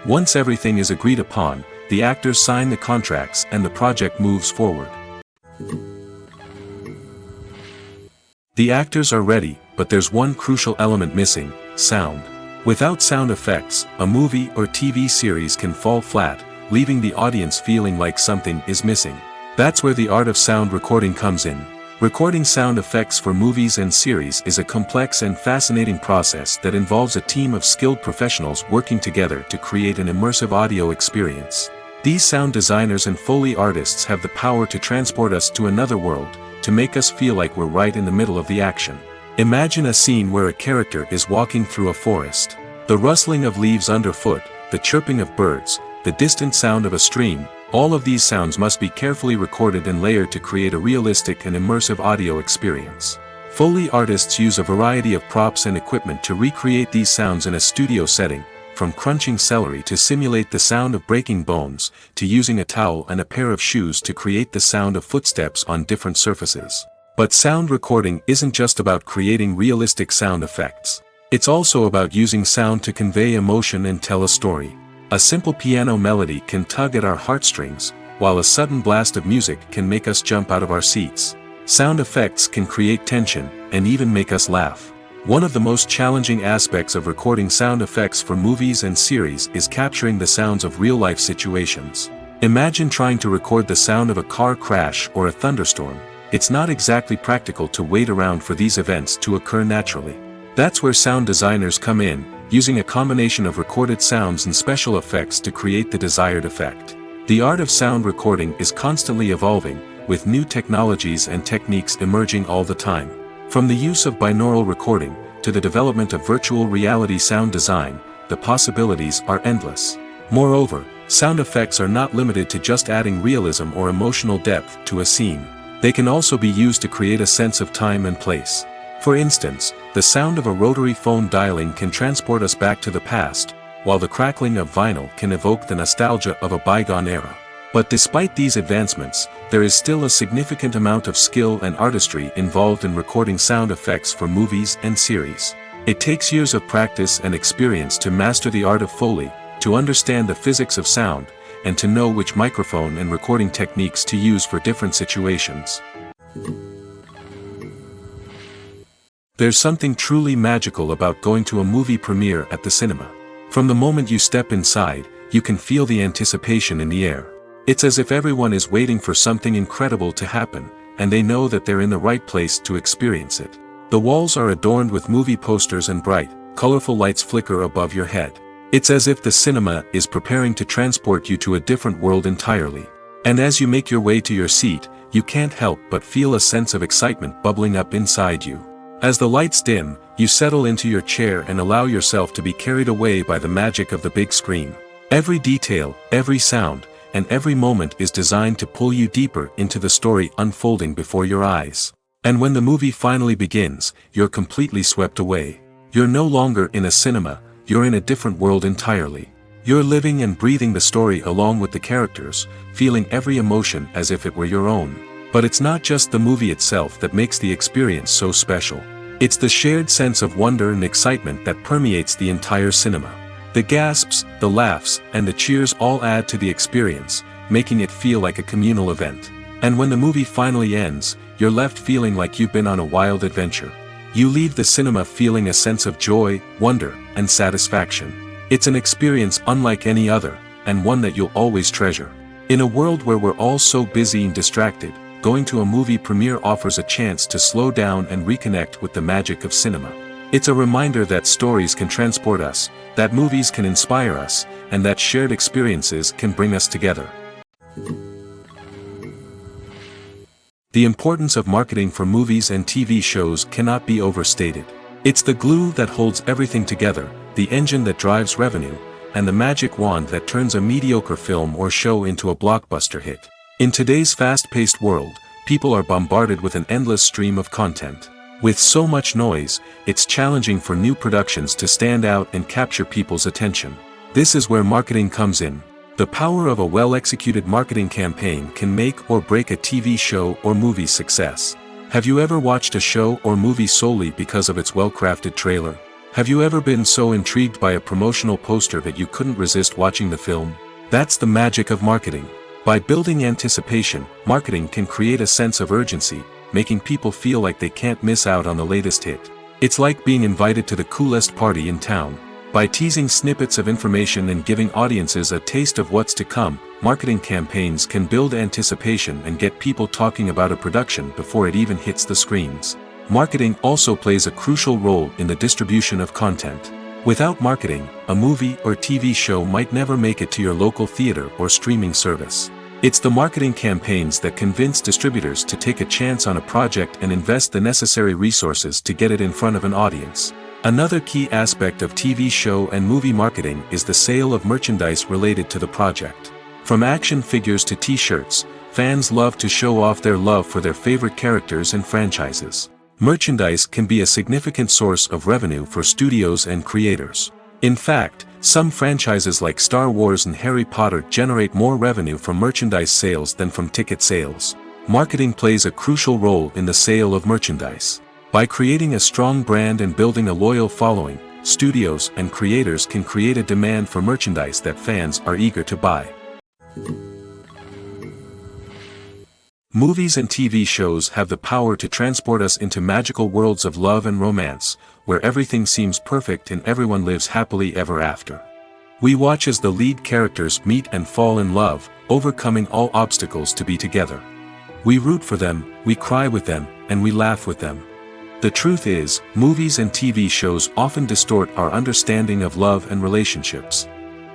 Once everything is agreed upon, the actors sign the contracts and the project moves forward. The actors are ready, but there's one crucial element missing: sound. Without sound effects, a movie or TV series can fall flat, leaving the audience feeling like something is missing. That's where the art of sound recording comes in. Recording sound effects for movies and series is a complex and fascinating process that involves a team of skilled professionals working together to create an immersive audio experience. These sound designers and Foley artists have the power to transport us to another world, to make us feel like we're right in the middle of the action. Imagine a scene where a character is walking through a forest. The rustling of leaves underfoot, the chirping of birds, the distant sound of a stream, all of these sounds must be carefully recorded and layered to create a realistic and immersive audio experience. Foley artists use a variety of props and equipment to recreate these sounds in a studio setting, from crunching celery to simulate the sound of breaking bones, to using a towel and a pair of shoes to create the sound of footsteps on different surfaces. But sound recording isn't just about creating realistic sound effects. It's also about using sound to convey emotion and tell a story. A simple piano melody can tug at our heartstrings, while a sudden blast of music can make us jump out of our seats. Sound effects can create tension, and even make us laugh. One of the most challenging aspects of recording sound effects for movies and series is capturing the sounds of real-life situations. Imagine trying to record the sound of a car crash or a thunderstorm. It's not exactly practical to wait around for these events to occur naturally. That's where sound designers come in, using a combination of recorded sounds and special effects to create the desired effect. The art of sound recording is constantly evolving, with new technologies and techniques emerging all the time. From the use of binaural recording, to the development of virtual reality sound design, the possibilities are endless. Moreover, sound effects are not limited to just adding realism or emotional depth to a scene. They can also be used to create a sense of time and place. For instance, the sound of a rotary phone dialing can transport us back to the past, while the crackling of vinyl can evoke the nostalgia of a bygone era. But despite these advancements, there is still a significant amount of skill and artistry involved in recording sound effects for movies and series. It takes years of practice and experience to master the art of Foley, to understand the physics of sound, and to know which microphone and recording techniques to use for different situations. There's something truly magical about going to a movie premiere at the cinema. From the moment you step inside, you can feel the anticipation in the air. It's as if everyone is waiting for something incredible to happen, and they know that they're in the right place to experience it. The walls are adorned with movie posters and bright, colorful lights flicker above your head. It's as if the cinema is preparing to transport you to a different world entirely. And as you make your way to your seat, you can't help but feel a sense of excitement bubbling up inside you. As the lights dim, you settle into your chair and allow yourself to be carried away by the magic of the big screen. Every detail, every sound, and every moment is designed to pull you deeper into the story unfolding before your eyes. And when the movie finally begins, you're completely swept away. You're no longer in a cinema, you're in a different world entirely. You're living and breathing the story along with the characters, feeling every emotion as if it were your own. But it's not just the movie itself that makes the experience so special. It's the shared sense of wonder and excitement that permeates the entire cinema. The gasps, the laughs, and the cheers all add to the experience, making it feel like a communal event. And when the movie finally ends, you're left feeling like you've been on a wild adventure. You leave the cinema feeling a sense of joy, wonder, and satisfaction. It's an experience unlike any other, and one that you'll always treasure. In a world where we're all so busy and distracted, going to a movie premiere offers a chance to slow down and reconnect with the magic of cinema. It's a reminder that stories can transport us, that movies can inspire us, and that shared experiences can bring us together. The importance of marketing for movies and TV shows cannot be overstated. It's the glue that holds everything together, the engine that drives revenue, and the magic wand that turns a mediocre film or show into a blockbuster hit. In today's fast-paced world, people are bombarded with an endless stream of content. With so much noise, it's challenging for new productions to stand out and capture people's attention. This is where marketing comes in. The power of a well-executed marketing campaign can make or break a TV show or movie's success. Have you ever watched a show or movie solely because of its well-crafted trailer? Have you ever been so intrigued by a promotional poster that you couldn't resist watching the film? That's the magic of marketing. By building anticipation, marketing can create a sense of urgency, making people feel like they can't miss out on the latest hit. It's like being invited to the coolest party in town. By teasing snippets of information and giving audiences a taste of what's to come, marketing campaigns can build anticipation and get people talking about a production before it even hits the screens. Marketing also plays a crucial role in the distribution of content. Without marketing, a movie or TV show might never make it to your local theater or streaming service. It's the marketing campaigns that convince distributors to take a chance on a project and invest the necessary resources to get it in front of an audience. Another key aspect of TV show and movie marketing is the sale of merchandise related to the project. From action figures to t-shirts, fans love to show off their love for their favorite characters and franchises. Merchandise can be a significant source of revenue for studios and creators. In fact, some franchises like Star Wars and Harry Potter generate more revenue from merchandise sales than from ticket sales. Marketing plays a crucial role in the sale of merchandise. By creating a strong brand and building a loyal following, studios and creators can create a demand for merchandise that fans are eager to buy. Movies and TV shows have the power to transport us into magical worlds of love and romance, where everything seems perfect and everyone lives happily ever after. We watch as the lead characters meet and fall in love, overcoming all obstacles to be together. We root for them, we cry with them, and we laugh with them. The truth is, movies and TV shows often distort our understanding of love and relationships.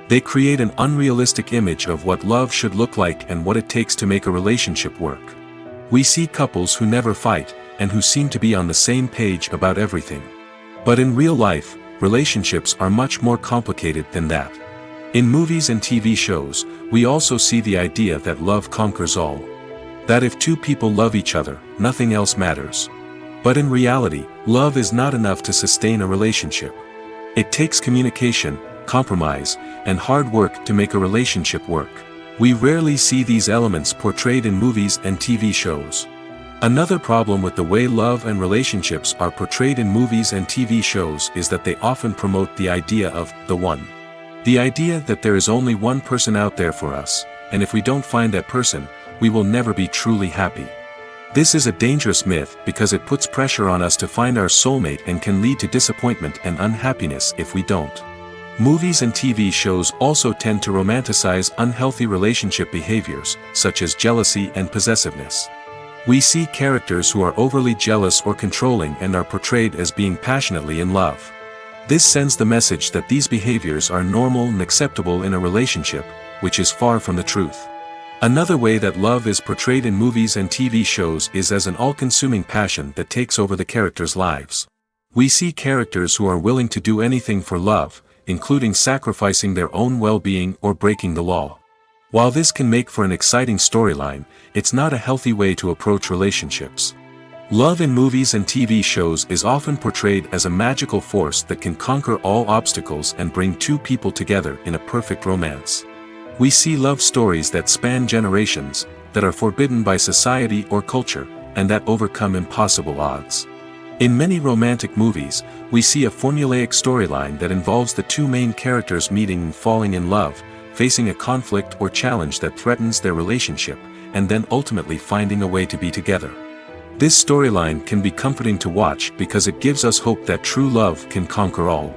They create an unrealistic image of what love should look like and what it takes to make a relationship work. We see couples who never fight, and who seem to be on the same page about everything. But in real life, relationships are much more complicated than that. In movies and TV shows, we also see the idea that love conquers all. That if two people love each other, nothing else matters. But in reality, love is not enough to sustain a relationship. It takes communication, compromise, and hard work to make a relationship work. We rarely see these elements portrayed in movies and TV shows. Another problem with the way love and relationships are portrayed in movies and TV shows is that they often promote the idea of the one. The idea that there is only one person out there for us, and if we don't find that person, we will never be truly happy. This is a dangerous myth because it puts pressure on us to find our soulmate and can lead to disappointment and unhappiness if we don't. Movies and TV shows also tend to romanticize unhealthy relationship behaviors, such as jealousy and possessiveness. We see characters who are overly jealous or controlling and are portrayed as being passionately in love. This sends the message that these behaviors are normal and acceptable in a relationship, which is far from the truth. Another way that love is portrayed in movies and TV shows is as an all-consuming passion that takes over the characters' lives. We see characters who are willing to do anything for love, including sacrificing their own well-being or breaking the law. While this can make for an exciting storyline, it's not a healthy way to approach relationships. Love in movies and TV shows is often portrayed as a magical force that can conquer all obstacles and bring two people together in a perfect romance. We see love stories that span generations, that are forbidden by society or culture, and that overcome impossible odds. In many romantic movies, we see a formulaic storyline that involves the two main characters meeting and falling in love, facing a conflict or challenge that threatens their relationship, and then ultimately finding a way to be together. This storyline can be comforting to watch because it gives us hope that true love can conquer all.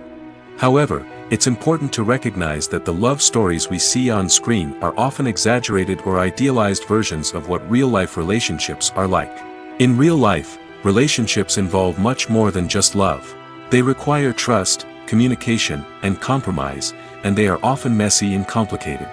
However, it's important to recognize that the love stories we see on screen are often exaggerated or idealized versions of what real-life relationships are like. In real life, relationships involve much more than just love. They require trust, communication, and compromise, and they are often messy and complicated.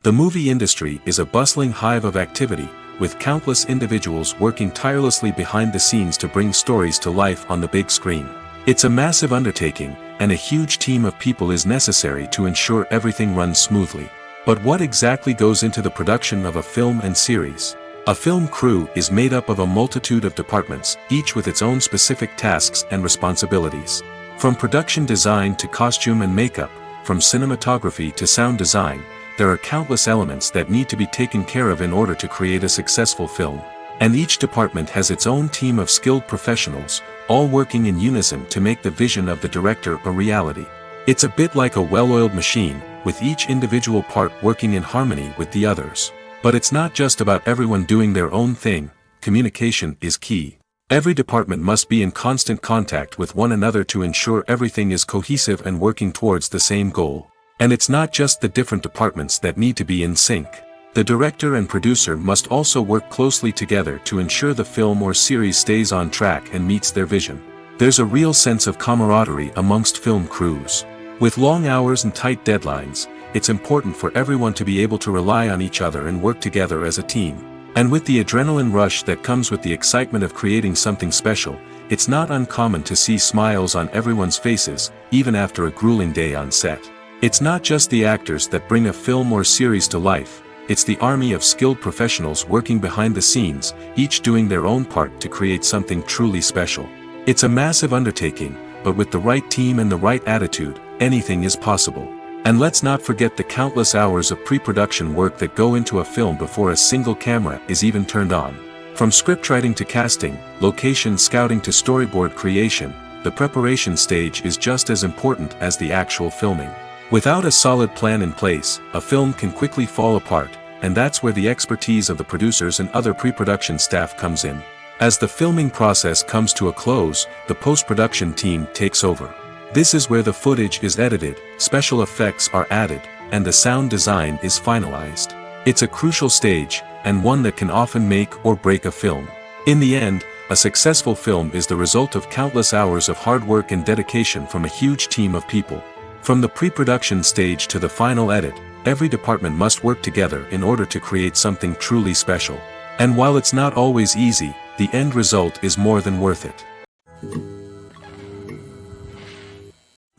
The movie industry is a bustling hive of activity, with countless individuals working tirelessly behind the scenes to bring stories to life on the big screen. It's a massive undertaking, and a huge team of people is necessary to ensure everything runs smoothly. But what exactly goes into the production of a film and series? A film crew is made up of a multitude of departments, each with its own specific tasks and responsibilities. From production design to costume and makeup, from cinematography to sound design, there are countless elements that need to be taken care of in order to create a successful film. And each department has its own team of skilled professionals, all working in unison to make the vision of the director a reality. It's a bit like a well-oiled machine, with each individual part working in harmony with the others. But it's not just about everyone doing their own thing. Communication is key. Every department must be in constant contact with one another to ensure everything is cohesive and working towards the same goal. And it's not just the different departments that need to be in sync. The director and producer must also work closely together to ensure the film or series stays on track and meets their vision. There's a real sense of camaraderie amongst film crews. With long hours and tight deadlines, it's important for everyone to be able to rely on each other and work together as a team. And with the adrenaline rush that comes with the excitement of creating something special, it's not uncommon to see smiles on everyone's faces, even after a grueling day on set. It's not just the actors that bring a film or series to life, it's the army of skilled professionals working behind the scenes, each doing their own part to create something truly special. It's a massive undertaking, but with the right team and the right attitude, anything is possible. And let's not forget the countless hours of pre-production work that go into a film before a single camera is even turned on. From scriptwriting to casting, location scouting to storyboard creation, the preparation stage is just as important as the actual filming. Without a solid plan in place, a film can quickly fall apart, and that's where the expertise of the producers and other pre-production staff comes in. As the filming process comes to a close, the post-production team takes over. This is where the footage is edited, special effects are added, and the sound design is finalized. It's a crucial stage, and one that can often make or break a film. In the end, a successful film is the result of countless hours of hard work and dedication from a huge team of people. From the pre-production stage to the final edit, every department must work together in order to create something truly special. And while it's not always easy, the end result is more than worth it.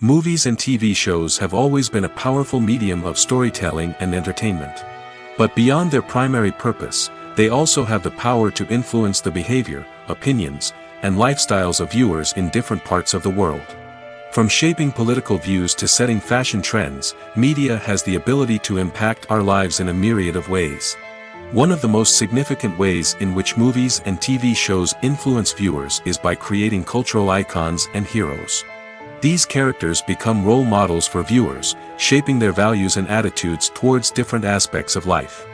Movies and TV shows have always been a powerful medium of storytelling and entertainment. But beyond their primary purpose, they also have the power to influence the behavior, opinions, and lifestyles of viewers in different parts of the world. From shaping political views to setting fashion trends, media has the ability to impact our lives in a myriad of ways. One of the most significant ways in which movies and TV shows influence viewers is by creating cultural icons and heroes. These characters become role models for viewers, shaping their values and attitudes towards different aspects of life.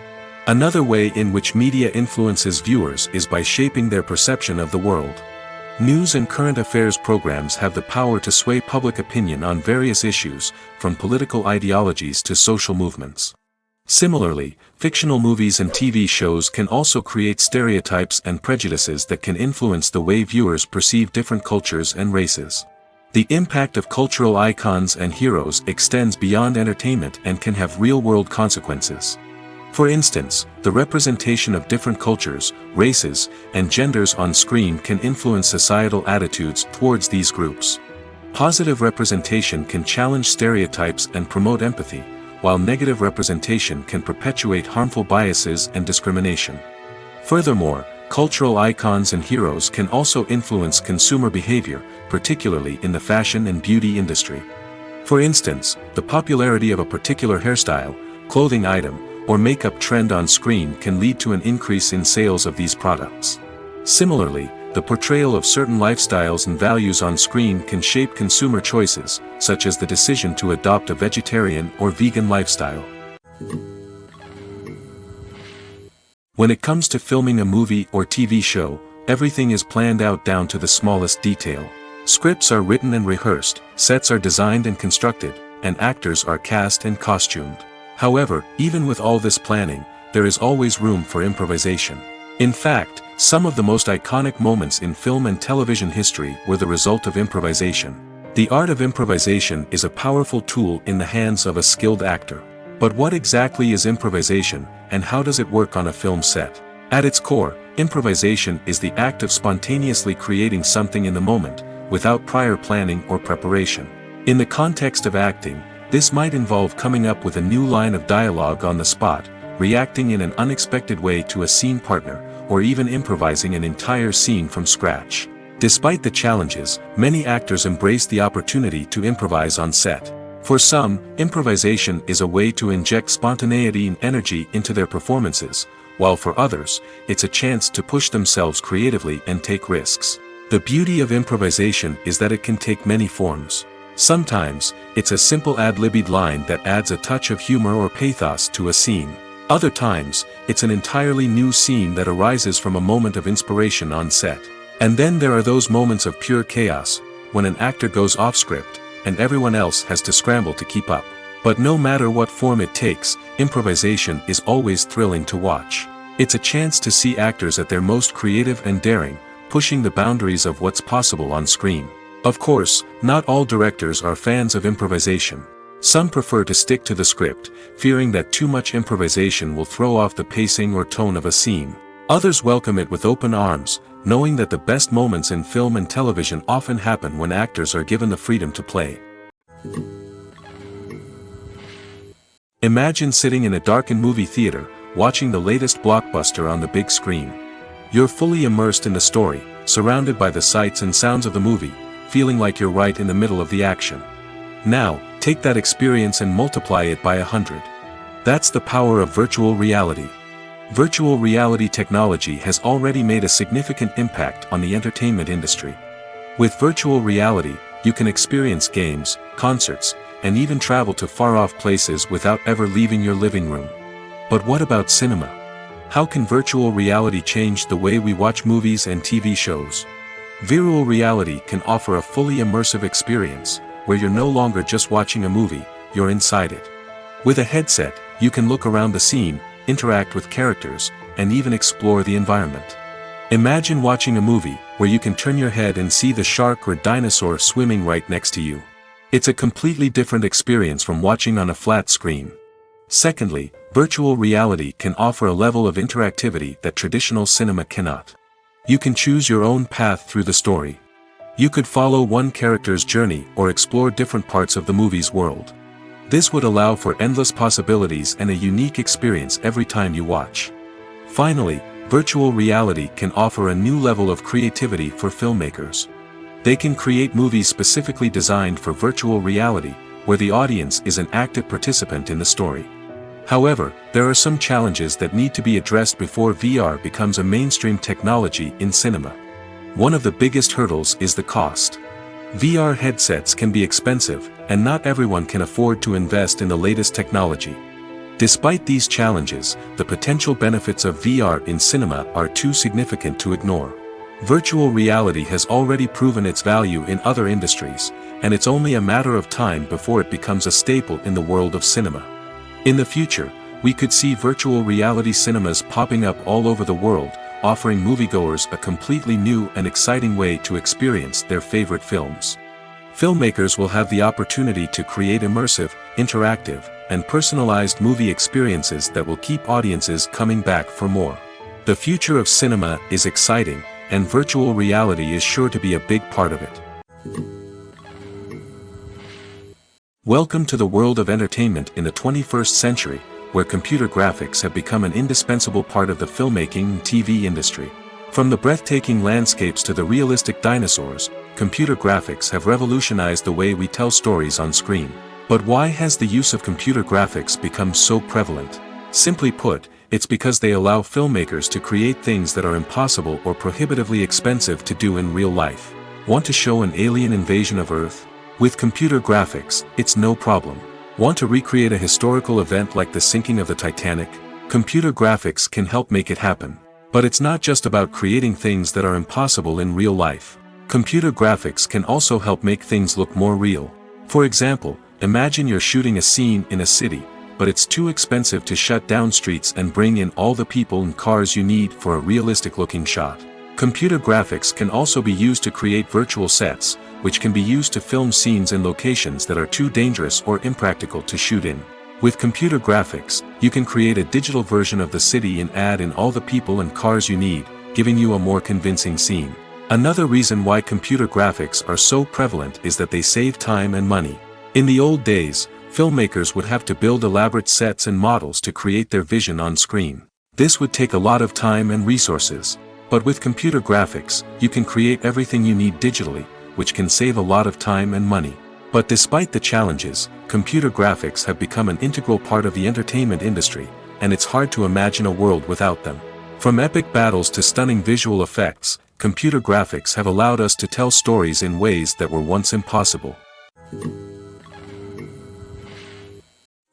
Another way in which media influences viewers is by shaping their perception of the world. News and current affairs programs have the power to sway public opinion on various issues, from political ideologies to social movements. Similarly, fictional movies and TV shows can also create stereotypes and prejudices that can influence the way viewers perceive different cultures and races. The impact of cultural icons and heroes extends beyond entertainment and can have real-world consequences. For instance, the representation of different cultures, races, and genders on screen can influence societal attitudes towards these groups. Positive representation can challenge stereotypes and promote empathy, while negative representation can perpetuate harmful biases and discrimination. Furthermore, cultural icons and heroes can also influence consumer behavior, particularly in the fashion and beauty industry. For instance, the popularity of a particular hairstyle, clothing item, or makeup trend on screen can lead to an increase in sales of these products. Similarly, the portrayal of certain lifestyles and values on screen can shape consumer choices, such as the decision to adopt a vegetarian or vegan lifestyle. When it comes to filming a movie or TV show, everything is planned out down to the smallest detail. Scripts are written and rehearsed, sets are designed and constructed, and actors are cast and costumed. However, even with all this planning, there is always room for improvisation. In fact, some of the most iconic moments in film and television history were the result of improvisation. The art of improvisation is a powerful tool in the hands of a skilled actor. But what exactly is improvisation, and how does it work on a film set? At its core, improvisation is the act of spontaneously creating something in the moment, without prior planning or preparation. In the context of acting, this might involve coming up with a new line of dialogue on the spot, reacting in an unexpected way to a scene partner, or even improvising an entire scene from scratch. Despite the challenges, many actors embrace the opportunity to improvise on set. For some, improvisation is a way to inject spontaneity and energy into their performances, while for others, it's a chance to push themselves creatively and take risks. The beauty of improvisation is that it can take many forms. Sometimes, it's a simple ad-libbed line that adds a touch of humor or pathos to a scene. Other times, it's an entirely new scene that arises from a moment of inspiration on set. And then there are those moments of pure chaos, when an actor goes off script, and everyone else has to scramble to keep up. But no matter what form it takes, improvisation is always thrilling to watch. It's a chance to see actors at their most creative and daring, pushing the boundaries of what's possible on screen. Of course, not all directors are fans of improvisation. Some prefer to stick to the script, fearing that too much improvisation will throw off the pacing or tone of a scene. Others welcome it with open arms, knowing that the best moments in film and television often happen when actors are given the freedom to play. Imagine sitting in a darkened movie theater, watching the latest blockbuster on the big screen. You're fully immersed in the story, surrounded by the sights and sounds of the movie, feeling like you're right in the middle of the action. Now, take that experience and multiply it by 100. That's the power of virtual reality. Virtual reality technology has already made a significant impact on the entertainment industry. With virtual reality, you can experience games, concerts, and even travel to far-off places without ever leaving your living room. But what about cinema? How can virtual reality change the way we watch movies and TV shows? Virtual reality can offer a fully immersive experience, where you're no longer just watching a movie, you're inside it. With a headset, you can look around the scene, interact with characters, and even explore the environment. Imagine watching a movie, where you can turn your head and see the shark or dinosaur swimming right next to you. It's a completely different experience from watching on a flat screen. Secondly, virtual reality can offer a level of interactivity that traditional cinema cannot. You can choose your own path through the story. You could follow one character's journey or explore different parts of the movie's world. This would allow for endless possibilities and a unique experience every time you watch. Finally, virtual reality can offer a new level of creativity for filmmakers. They can create movies specifically designed for virtual reality, where the audience is an active participant in the story. However, there are some challenges that need to be addressed before VR becomes a mainstream technology in cinema. One of the biggest hurdles is the cost. VR headsets can be expensive, and not everyone can afford to invest in the latest technology. Despite these challenges, the potential benefits of VR in cinema are too significant to ignore. Virtual reality has already proven its value in other industries, and it's only a matter of time before it becomes a staple in the world of cinema. In the future, we could see virtual reality cinemas popping up all over the world, offering moviegoers a completely new and exciting way to experience their favorite films. Filmmakers will have the opportunity to create immersive, interactive, and personalized movie experiences that will keep audiences coming back for more. The future of cinema is exciting, and virtual reality is sure to be a big part of it. Welcome to the world of entertainment in the 21st century, where computer graphics have become an indispensable part of the filmmaking and TV industry. From the breathtaking landscapes to the realistic dinosaurs, computer graphics have revolutionized the way we tell stories on screen. But why has the use of computer graphics become so prevalent? Simply put, it's because they allow filmmakers to create things that are impossible or prohibitively expensive to do in real life. Want to show an alien invasion of Earth? With computer graphics, it's no problem. Want to recreate a historical event like the sinking of the Titanic? Computer graphics can help make it happen. But it's not just about creating things that are impossible in real life. Computer graphics can also help make things look more real. For example, imagine you're shooting a scene in a city, but it's too expensive to shut down streets and bring in all the people and cars you need for a realistic-looking shot. Computer graphics can also be used to create virtual sets, which can be used to film scenes in locations that are too dangerous or impractical to shoot in. With computer graphics, you can create a digital version of the city and add in all the people and cars you need, giving you a more convincing scene. Another reason why computer graphics are so prevalent is that they save time and money. In the old days, filmmakers would have to build elaborate sets and models to create their vision on screen. This would take a lot of time and resources. But with computer graphics, you can create everything you need digitally, which can save a lot of time and money. But despite the challenges, computer graphics have become an integral part of the entertainment industry, and it's hard to imagine a world without them. From epic battles to stunning visual effects, computer graphics have allowed us to tell stories in ways that were once impossible.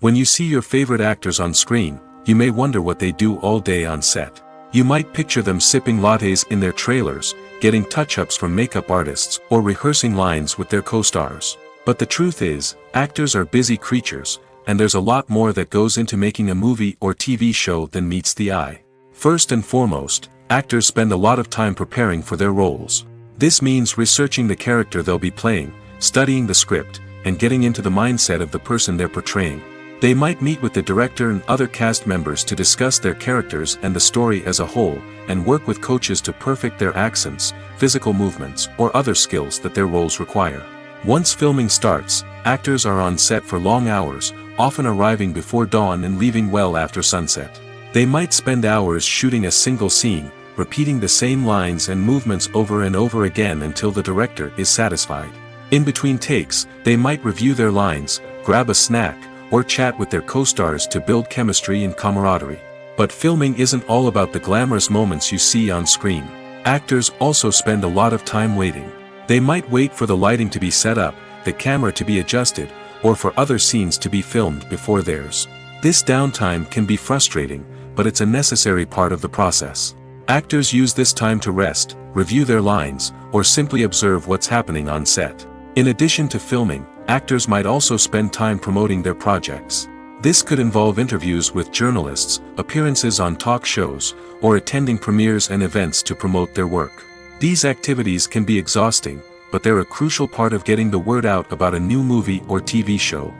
When you see your favorite actors on screen, you may wonder what they do all day on set. You might picture them sipping lattes in their trailers, getting touch-ups from makeup artists, or rehearsing lines with their co-stars. But the truth is, actors are busy creatures, and there's a lot more that goes into making a movie or TV show than meets the eye. First and foremost, actors spend a lot of time preparing for their roles. This means researching the character they'll be playing, studying the script, and getting into the mindset of the person they're portraying. They might meet with the director and other cast members to discuss their characters and the story as a whole, and work with coaches to perfect their accents, physical movements, or other skills that their roles require. Once filming starts, actors are on set for long hours, often arriving before dawn and leaving well after sunset. They might spend hours shooting a single scene, repeating the same lines and movements over and over again until the director is satisfied. In between takes, they might review their lines, grab a snack, or chat with their co-stars to build chemistry and camaraderie. But filming isn't all about the glamorous moments you see on screen. Actors also spend a lot of time waiting. They might wait for the lighting to be set up, the camera to be adjusted, or for other scenes to be filmed before theirs. This downtime can be frustrating, but it's a necessary part of the process. Actors use this time to rest, review their lines, or simply observe what's happening on set. In addition to filming, actors might also spend time promoting their projects. This could involve interviews with journalists, appearances on talk shows, or attending premieres and events to promote their work. These activities can be exhausting, but they're a crucial part of getting the word out about a new movie or TV show.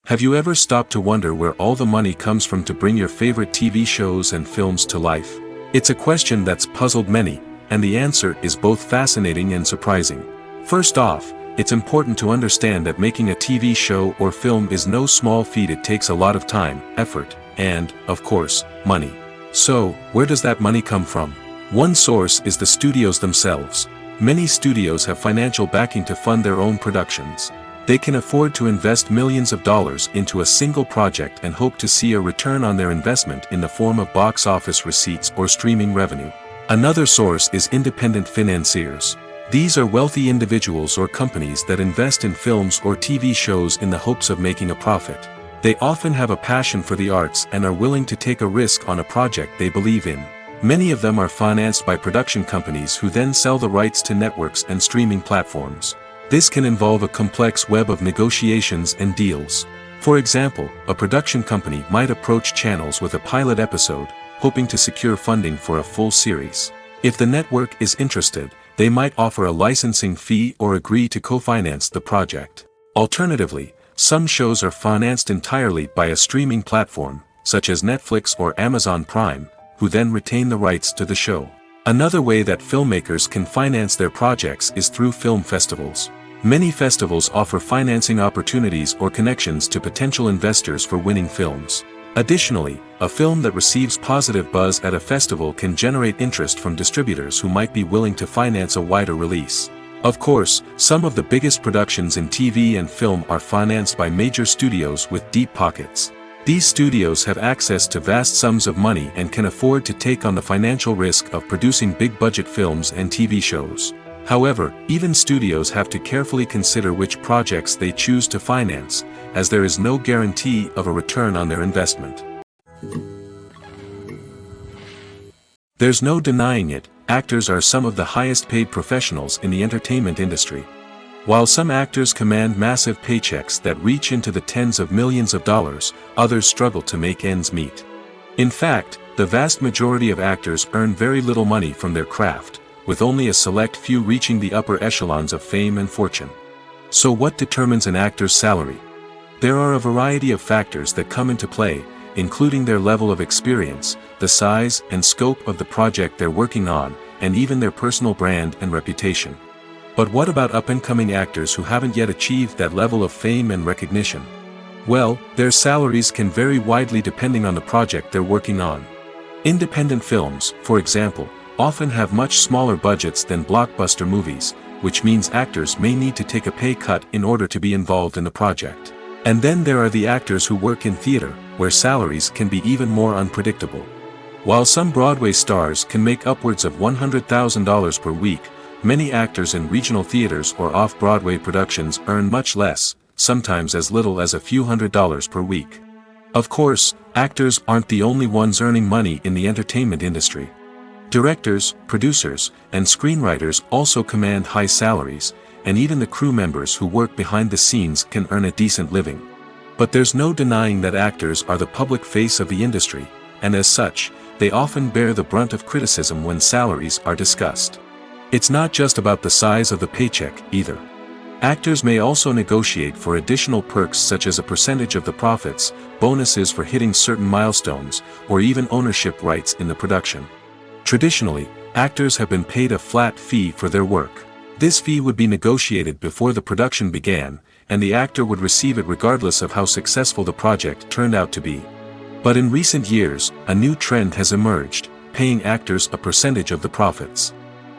Have you ever stopped to wonder where all the money comes from to bring your favorite TV shows and films to life? It's a question that's puzzled many, And the answer is both fascinating and surprising. First off, it's important to understand that making a TV show or film is no small feat. It takes a lot of time, effort, and, of course, money. So, where does that money come from? One source is the studios themselves. Many studios have financial backing to fund their own productions. They can afford to invest millions of dollars into a single project and hope to see a return on their investment in the form of box office receipts or streaming revenue. Another source is independent financiers. These are wealthy individuals or companies that invest in films or TV shows in the hopes of making a profit. They often have a passion for the arts and are willing to take a risk on a project they believe in. Many of them are financed by production companies who then sell the rights to networks and streaming platforms. This can involve a complex web of negotiations and deals. For example, a production company might approach channels with a pilot episode, hoping to secure funding for a full series. If the network is interested, they might offer a licensing fee or agree to co-finance the project. Alternatively, some shows are financed entirely by a streaming platform, such as Netflix or Amazon Prime, who then retain the rights to the show. Another way that filmmakers can finance their projects is through film festivals. Many festivals offer financing opportunities or connections to potential investors for winning films. Additionally, a film that receives positive buzz at a festival can generate interest from distributors who might be willing to finance a wider release. Of course, some of the biggest productions in TV and film are financed by major studios with deep pockets. These studios have access to vast sums of money and can afford to take on the financial risk of producing big-budget films and TV shows. However, even studios have to carefully consider which projects they choose to finance, as there is no guarantee of a return on their investment. There's no denying it, actors are some of the highest-paid professionals in the entertainment industry. While some actors command massive paychecks that reach into the tens of millions of dollars, others struggle to make ends meet. In fact, the vast majority of actors earn very little money from their craft, with only a select few reaching the upper echelons of fame and fortune. So what determines an actor's salary? There are a variety of factors that come into play, including their level of experience, the size and scope of the project they're working on, and even their personal brand and reputation. But what about up-and-coming actors who haven't yet achieved that level of fame and recognition? Well, their salaries can vary widely depending on the project they're working on. Independent films, for example, often have much smaller budgets than blockbuster movies, which means actors may need to take a pay cut in order to be involved in the project. And then there are the actors who work in theater, where salaries can be even more unpredictable. While some Broadway stars can make upwards of $100,000 per week, many actors in regional theaters or off-Broadway productions earn much less, sometimes as little as a few $100s per week. Of course, actors aren't the only ones earning money in the entertainment industry. Directors, producers, and screenwriters also command high salaries, and even the crew members who work behind the scenes can earn a decent living. But there's no denying that actors are the public face of the industry, and as such, they often bear the brunt of criticism when salaries are discussed. It's not just about the size of the paycheck, either. Actors may also negotiate for additional perks such as a percentage of the profits, bonuses for hitting certain milestones, or even ownership rights in the production. Traditionally, actors have been paid a flat fee for their work. This fee would be negotiated before the production began, and the actor would receive it regardless of how successful the project turned out to be. But in recent years, a new trend has emerged, paying actors a percentage of the profits.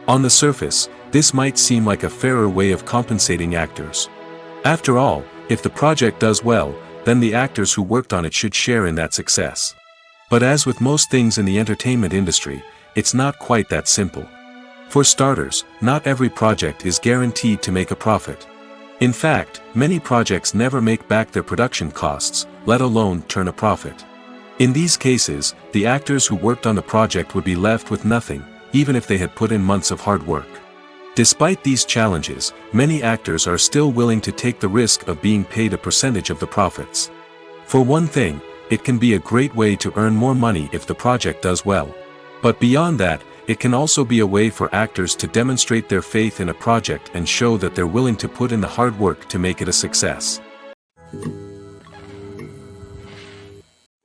On the surface, this might seem like a fairer way of compensating actors. After all, if the project does well, then the actors who worked on it should share in that success. But as with most things in the entertainment industry, it's not quite that simple. For starters, not every project is guaranteed to make a profit. In fact, many projects never make back their production costs, let alone turn a profit. In these cases, the actors who worked on the project would be left with nothing, even if they had put in months of hard work. Despite these challenges, many actors are still willing to take the risk of being paid a percentage of the profits. For one thing, it can be a great way to earn more money if the project does well. But beyond that, it can also be a way for actors to demonstrate their faith in a project and show that they're willing to put in the hard work to make it a success.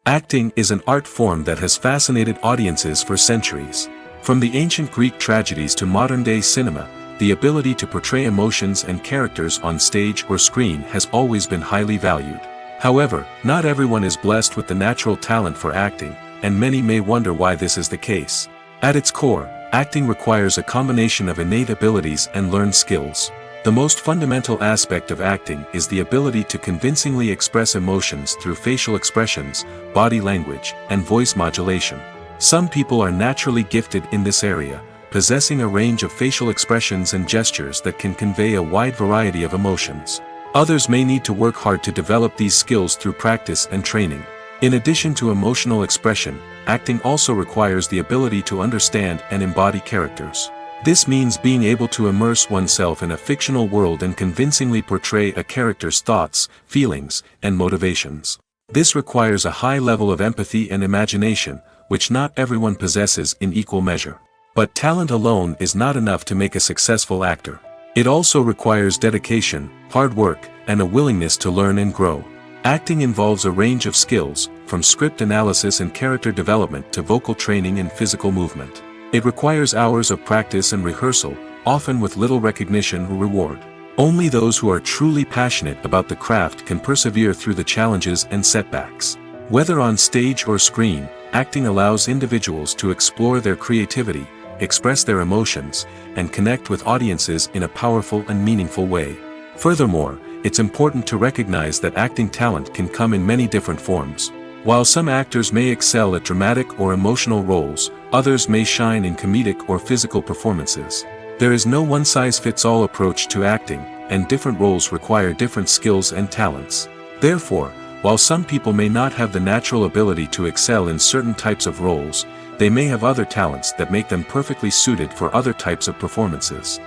Acting is an art form that has fascinated audiences for centuries. From the ancient Greek tragedies to modern-day cinema, the ability to portray emotions and characters on stage or screen has always been highly valued. However, not everyone is blessed with the natural talent for acting, and many may wonder why this is the case. At its core, acting requires a combination of innate abilities and learned skills. The most fundamental aspect of acting is the ability to convincingly express emotions through facial expressions, body language, and voice modulation. Some people are naturally gifted in this area, possessing a range of facial expressions and gestures that can convey a wide variety of emotions. Others may need to work hard to develop these skills through practice and training. In addition to emotional expression, acting also requires the ability to understand and embody characters. This means being able to immerse oneself in a fictional world and convincingly portray a character's thoughts, feelings, and motivations. This requires a high level of empathy and imagination, which not everyone possesses in equal measure. But talent alone is not enough to make a successful actor. It also requires dedication, hard work, and a willingness to learn and grow. Acting involves a range of skills, from script analysis and character development to vocal training and physical movement. It requires hours of practice and rehearsal, often with little recognition or reward. Only those who are truly passionate about the craft can persevere through the challenges and setbacks. Whether on stage or screen, acting allows individuals to explore their creativity, express their emotions, and connect with audiences in a powerful and meaningful way. Furthermore, it's important to recognize that acting talent can come in many different forms. While some actors may excel at dramatic or emotional roles, others may shine in comedic or physical performances. There is no one-size-fits-all approach to acting, and different roles require different skills and talents. Therefore, while some people may not have the natural ability to excel in certain types of roles, they may have other talents that make them perfectly suited for other types of performances.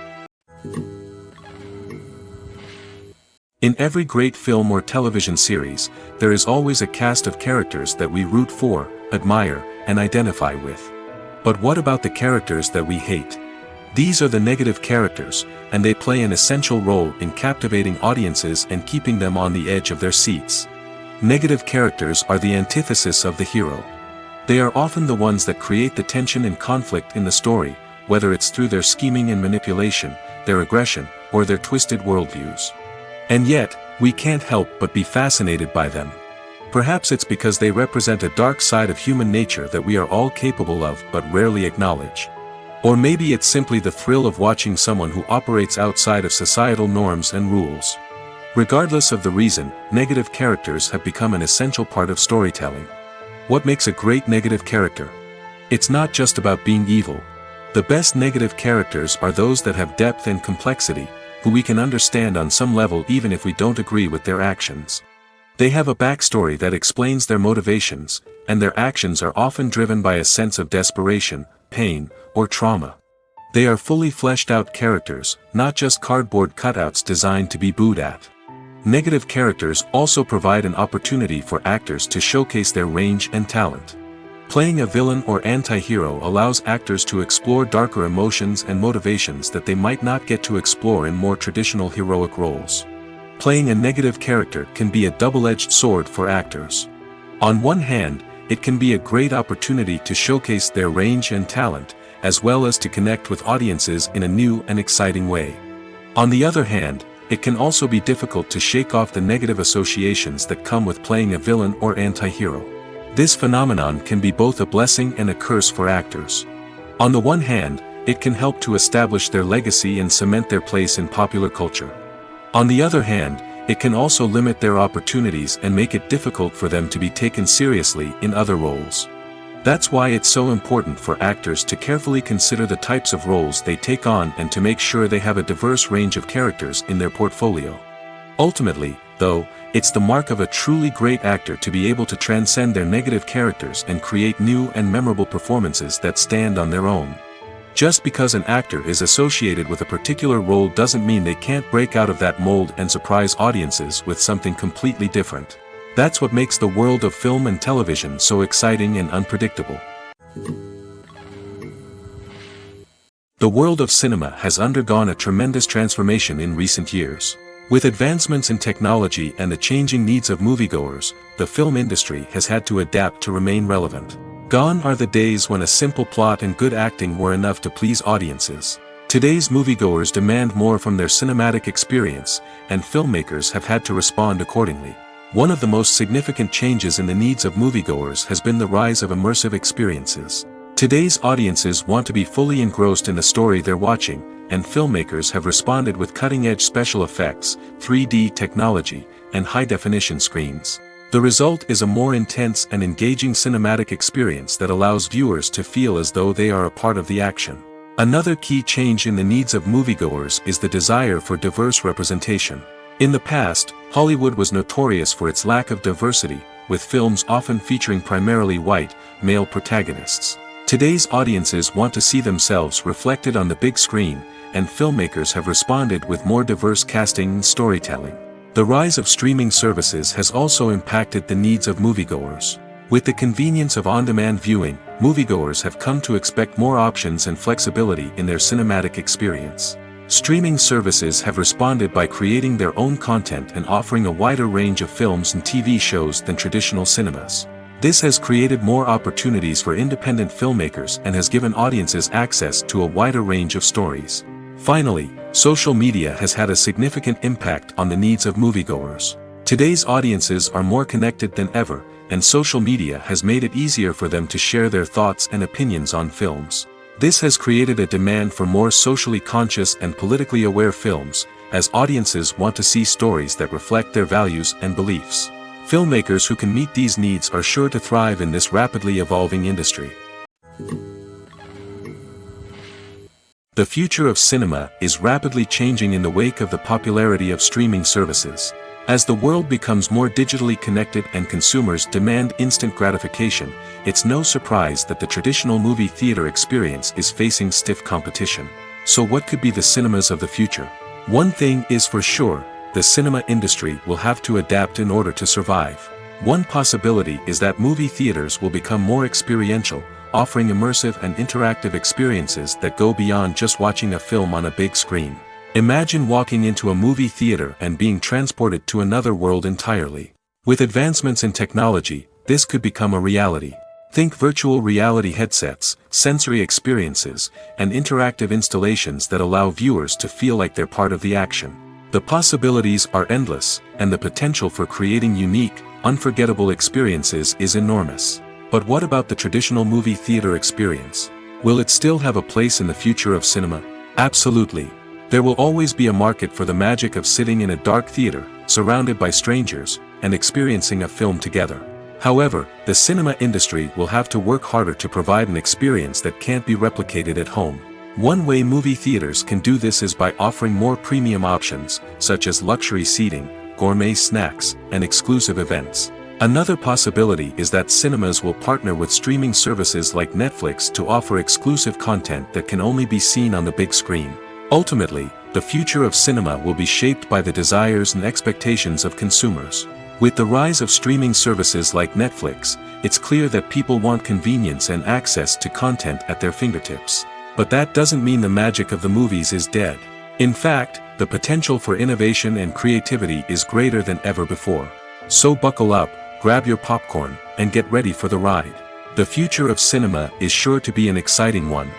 In every great film or television series, there is always a cast of characters that we root for, admire, and identify with. But what about the characters that we hate? These are the negative characters, and they play an essential role in captivating audiences and keeping them on the edge of their seats. Negative characters are the antithesis of the hero. They are often the ones that create the tension and conflict in the story, whether it's through their scheming and manipulation, their aggression, or their twisted worldviews. And yet, we can't help but be fascinated by them. Perhaps it's because they represent a dark side of human nature that we are all capable of but rarely acknowledge. Or maybe it's simply the thrill of watching someone who operates outside of societal norms and rules. Regardless of the reason, negative characters have become an essential part of storytelling. What makes a great negative character? It's not just about being evil. The best negative characters are those that have depth and complexity, who we can understand on some level even if we don't agree with their actions. They have a backstory that explains their motivations, and their actions are often driven by a sense of desperation, pain, or trauma. They are fully fleshed out characters, not just cardboard cutouts designed to be booed at. Negative characters also provide an opportunity for actors to showcase their range and talent. Playing a villain or anti-hero allows actors to explore darker emotions and motivations that they might not get to explore in more traditional heroic roles. Playing a negative character can be a double-edged sword for actors. On one hand, it can be a great opportunity to showcase their range and talent, as well as to connect with audiences in a new and exciting way. On the other hand, it can also be difficult to shake off the negative associations that come with playing a villain or anti-hero. This phenomenon can be both a blessing and a curse for actors. On the one hand, it can help to establish their legacy and cement their place in popular culture. On the other hand, it can also limit their opportunities and make it difficult for them to be taken seriously in other roles. That's why it's so important for actors to carefully consider the types of roles they take on and to make sure they have a diverse range of characters in their portfolio. Ultimately, though, it's the mark of a truly great actor to be able to transcend their negative characters and create new and memorable performances that stand on their own. Just because an actor is associated with a particular role doesn't mean they can't break out of that mold and surprise audiences with something completely different. That's what makes the world of film and television so exciting and unpredictable. The world of cinema has undergone a tremendous transformation in recent years. With advancements in technology and the changing needs of moviegoers, the film industry has had to adapt to remain relevant. Gone are the days when a simple plot and good acting were enough to please audiences. Today's moviegoers demand more from their cinematic experience, and filmmakers have had to respond accordingly. One of the most significant changes in the needs of moviegoers has been the rise of immersive experiences. Today's audiences want to be fully engrossed in the story they're watching, and filmmakers have responded with cutting-edge special effects, 3D technology, and high-definition screens. The result is a more intense and engaging cinematic experience that allows viewers to feel as though they are a part of the action. Another key change in the needs of moviegoers is the desire for diverse representation. In the past, Hollywood was notorious for its lack of diversity, with films often featuring primarily white, male protagonists. Today's audiences want to see themselves reflected on the big screen, and filmmakers have responded with more diverse casting and storytelling. The rise of streaming services has also impacted the needs of moviegoers. With the convenience of on-demand viewing, moviegoers have come to expect more options and flexibility in their cinematic experience. Streaming services have responded by creating their own content and offering a wider range of films and TV shows than traditional cinemas. This has created more opportunities for independent filmmakers and has given audiences access to a wider range of stories. Finally, social media has had a significant impact on the needs of moviegoers. Today's audiences are more connected than ever, and social media has made it easier for them to share their thoughts and opinions on films. This has created a demand for more socially conscious and politically aware films, as audiences want to see stories that reflect their values and beliefs. Filmmakers who can meet these needs are sure to thrive in this rapidly evolving industry. The future of cinema is rapidly changing in the wake of the popularity of streaming services. As the world becomes more digitally connected and consumers demand instant gratification, it's no surprise that the traditional movie theater experience is facing stiff competition. So what could be the cinemas of the future? One thing is for sure, the cinema industry will have to adapt in order to survive. One possibility is that movie theaters will become more experiential, offering immersive and interactive experiences that go beyond just watching a film on a big screen. Imagine walking into a movie theater and being transported to another world entirely. With advancements in technology, this could become a reality. Think virtual reality headsets, sensory experiences, and interactive installations that allow viewers to feel like they're part of the action. The possibilities are endless, and the potential for creating unique, unforgettable experiences is enormous. But what about the traditional movie theater experience? Will it still have a place in the future of cinema? Absolutely. There will always be a market for the magic of sitting in a dark theater, surrounded by strangers, and experiencing a film together. However, the cinema industry will have to work harder to provide an experience that can't be replicated at home. One way movie theaters can do this is by offering more premium options, such as luxury seating, gourmet snacks, and exclusive events. Another possibility is that cinemas will partner with streaming services like Netflix to offer exclusive content that can only be seen on the big screen. Ultimately, the future of cinema will be shaped by the desires and expectations of consumers. With the rise of streaming services like Netflix, it's clear that people want convenience and access to content at their fingertips. But that doesn't mean the magic of the movies is dead. In fact, the potential for innovation and creativity is greater than ever before. So buckle up, grab your popcorn, and get ready for the ride. The future of cinema is sure to be an exciting one.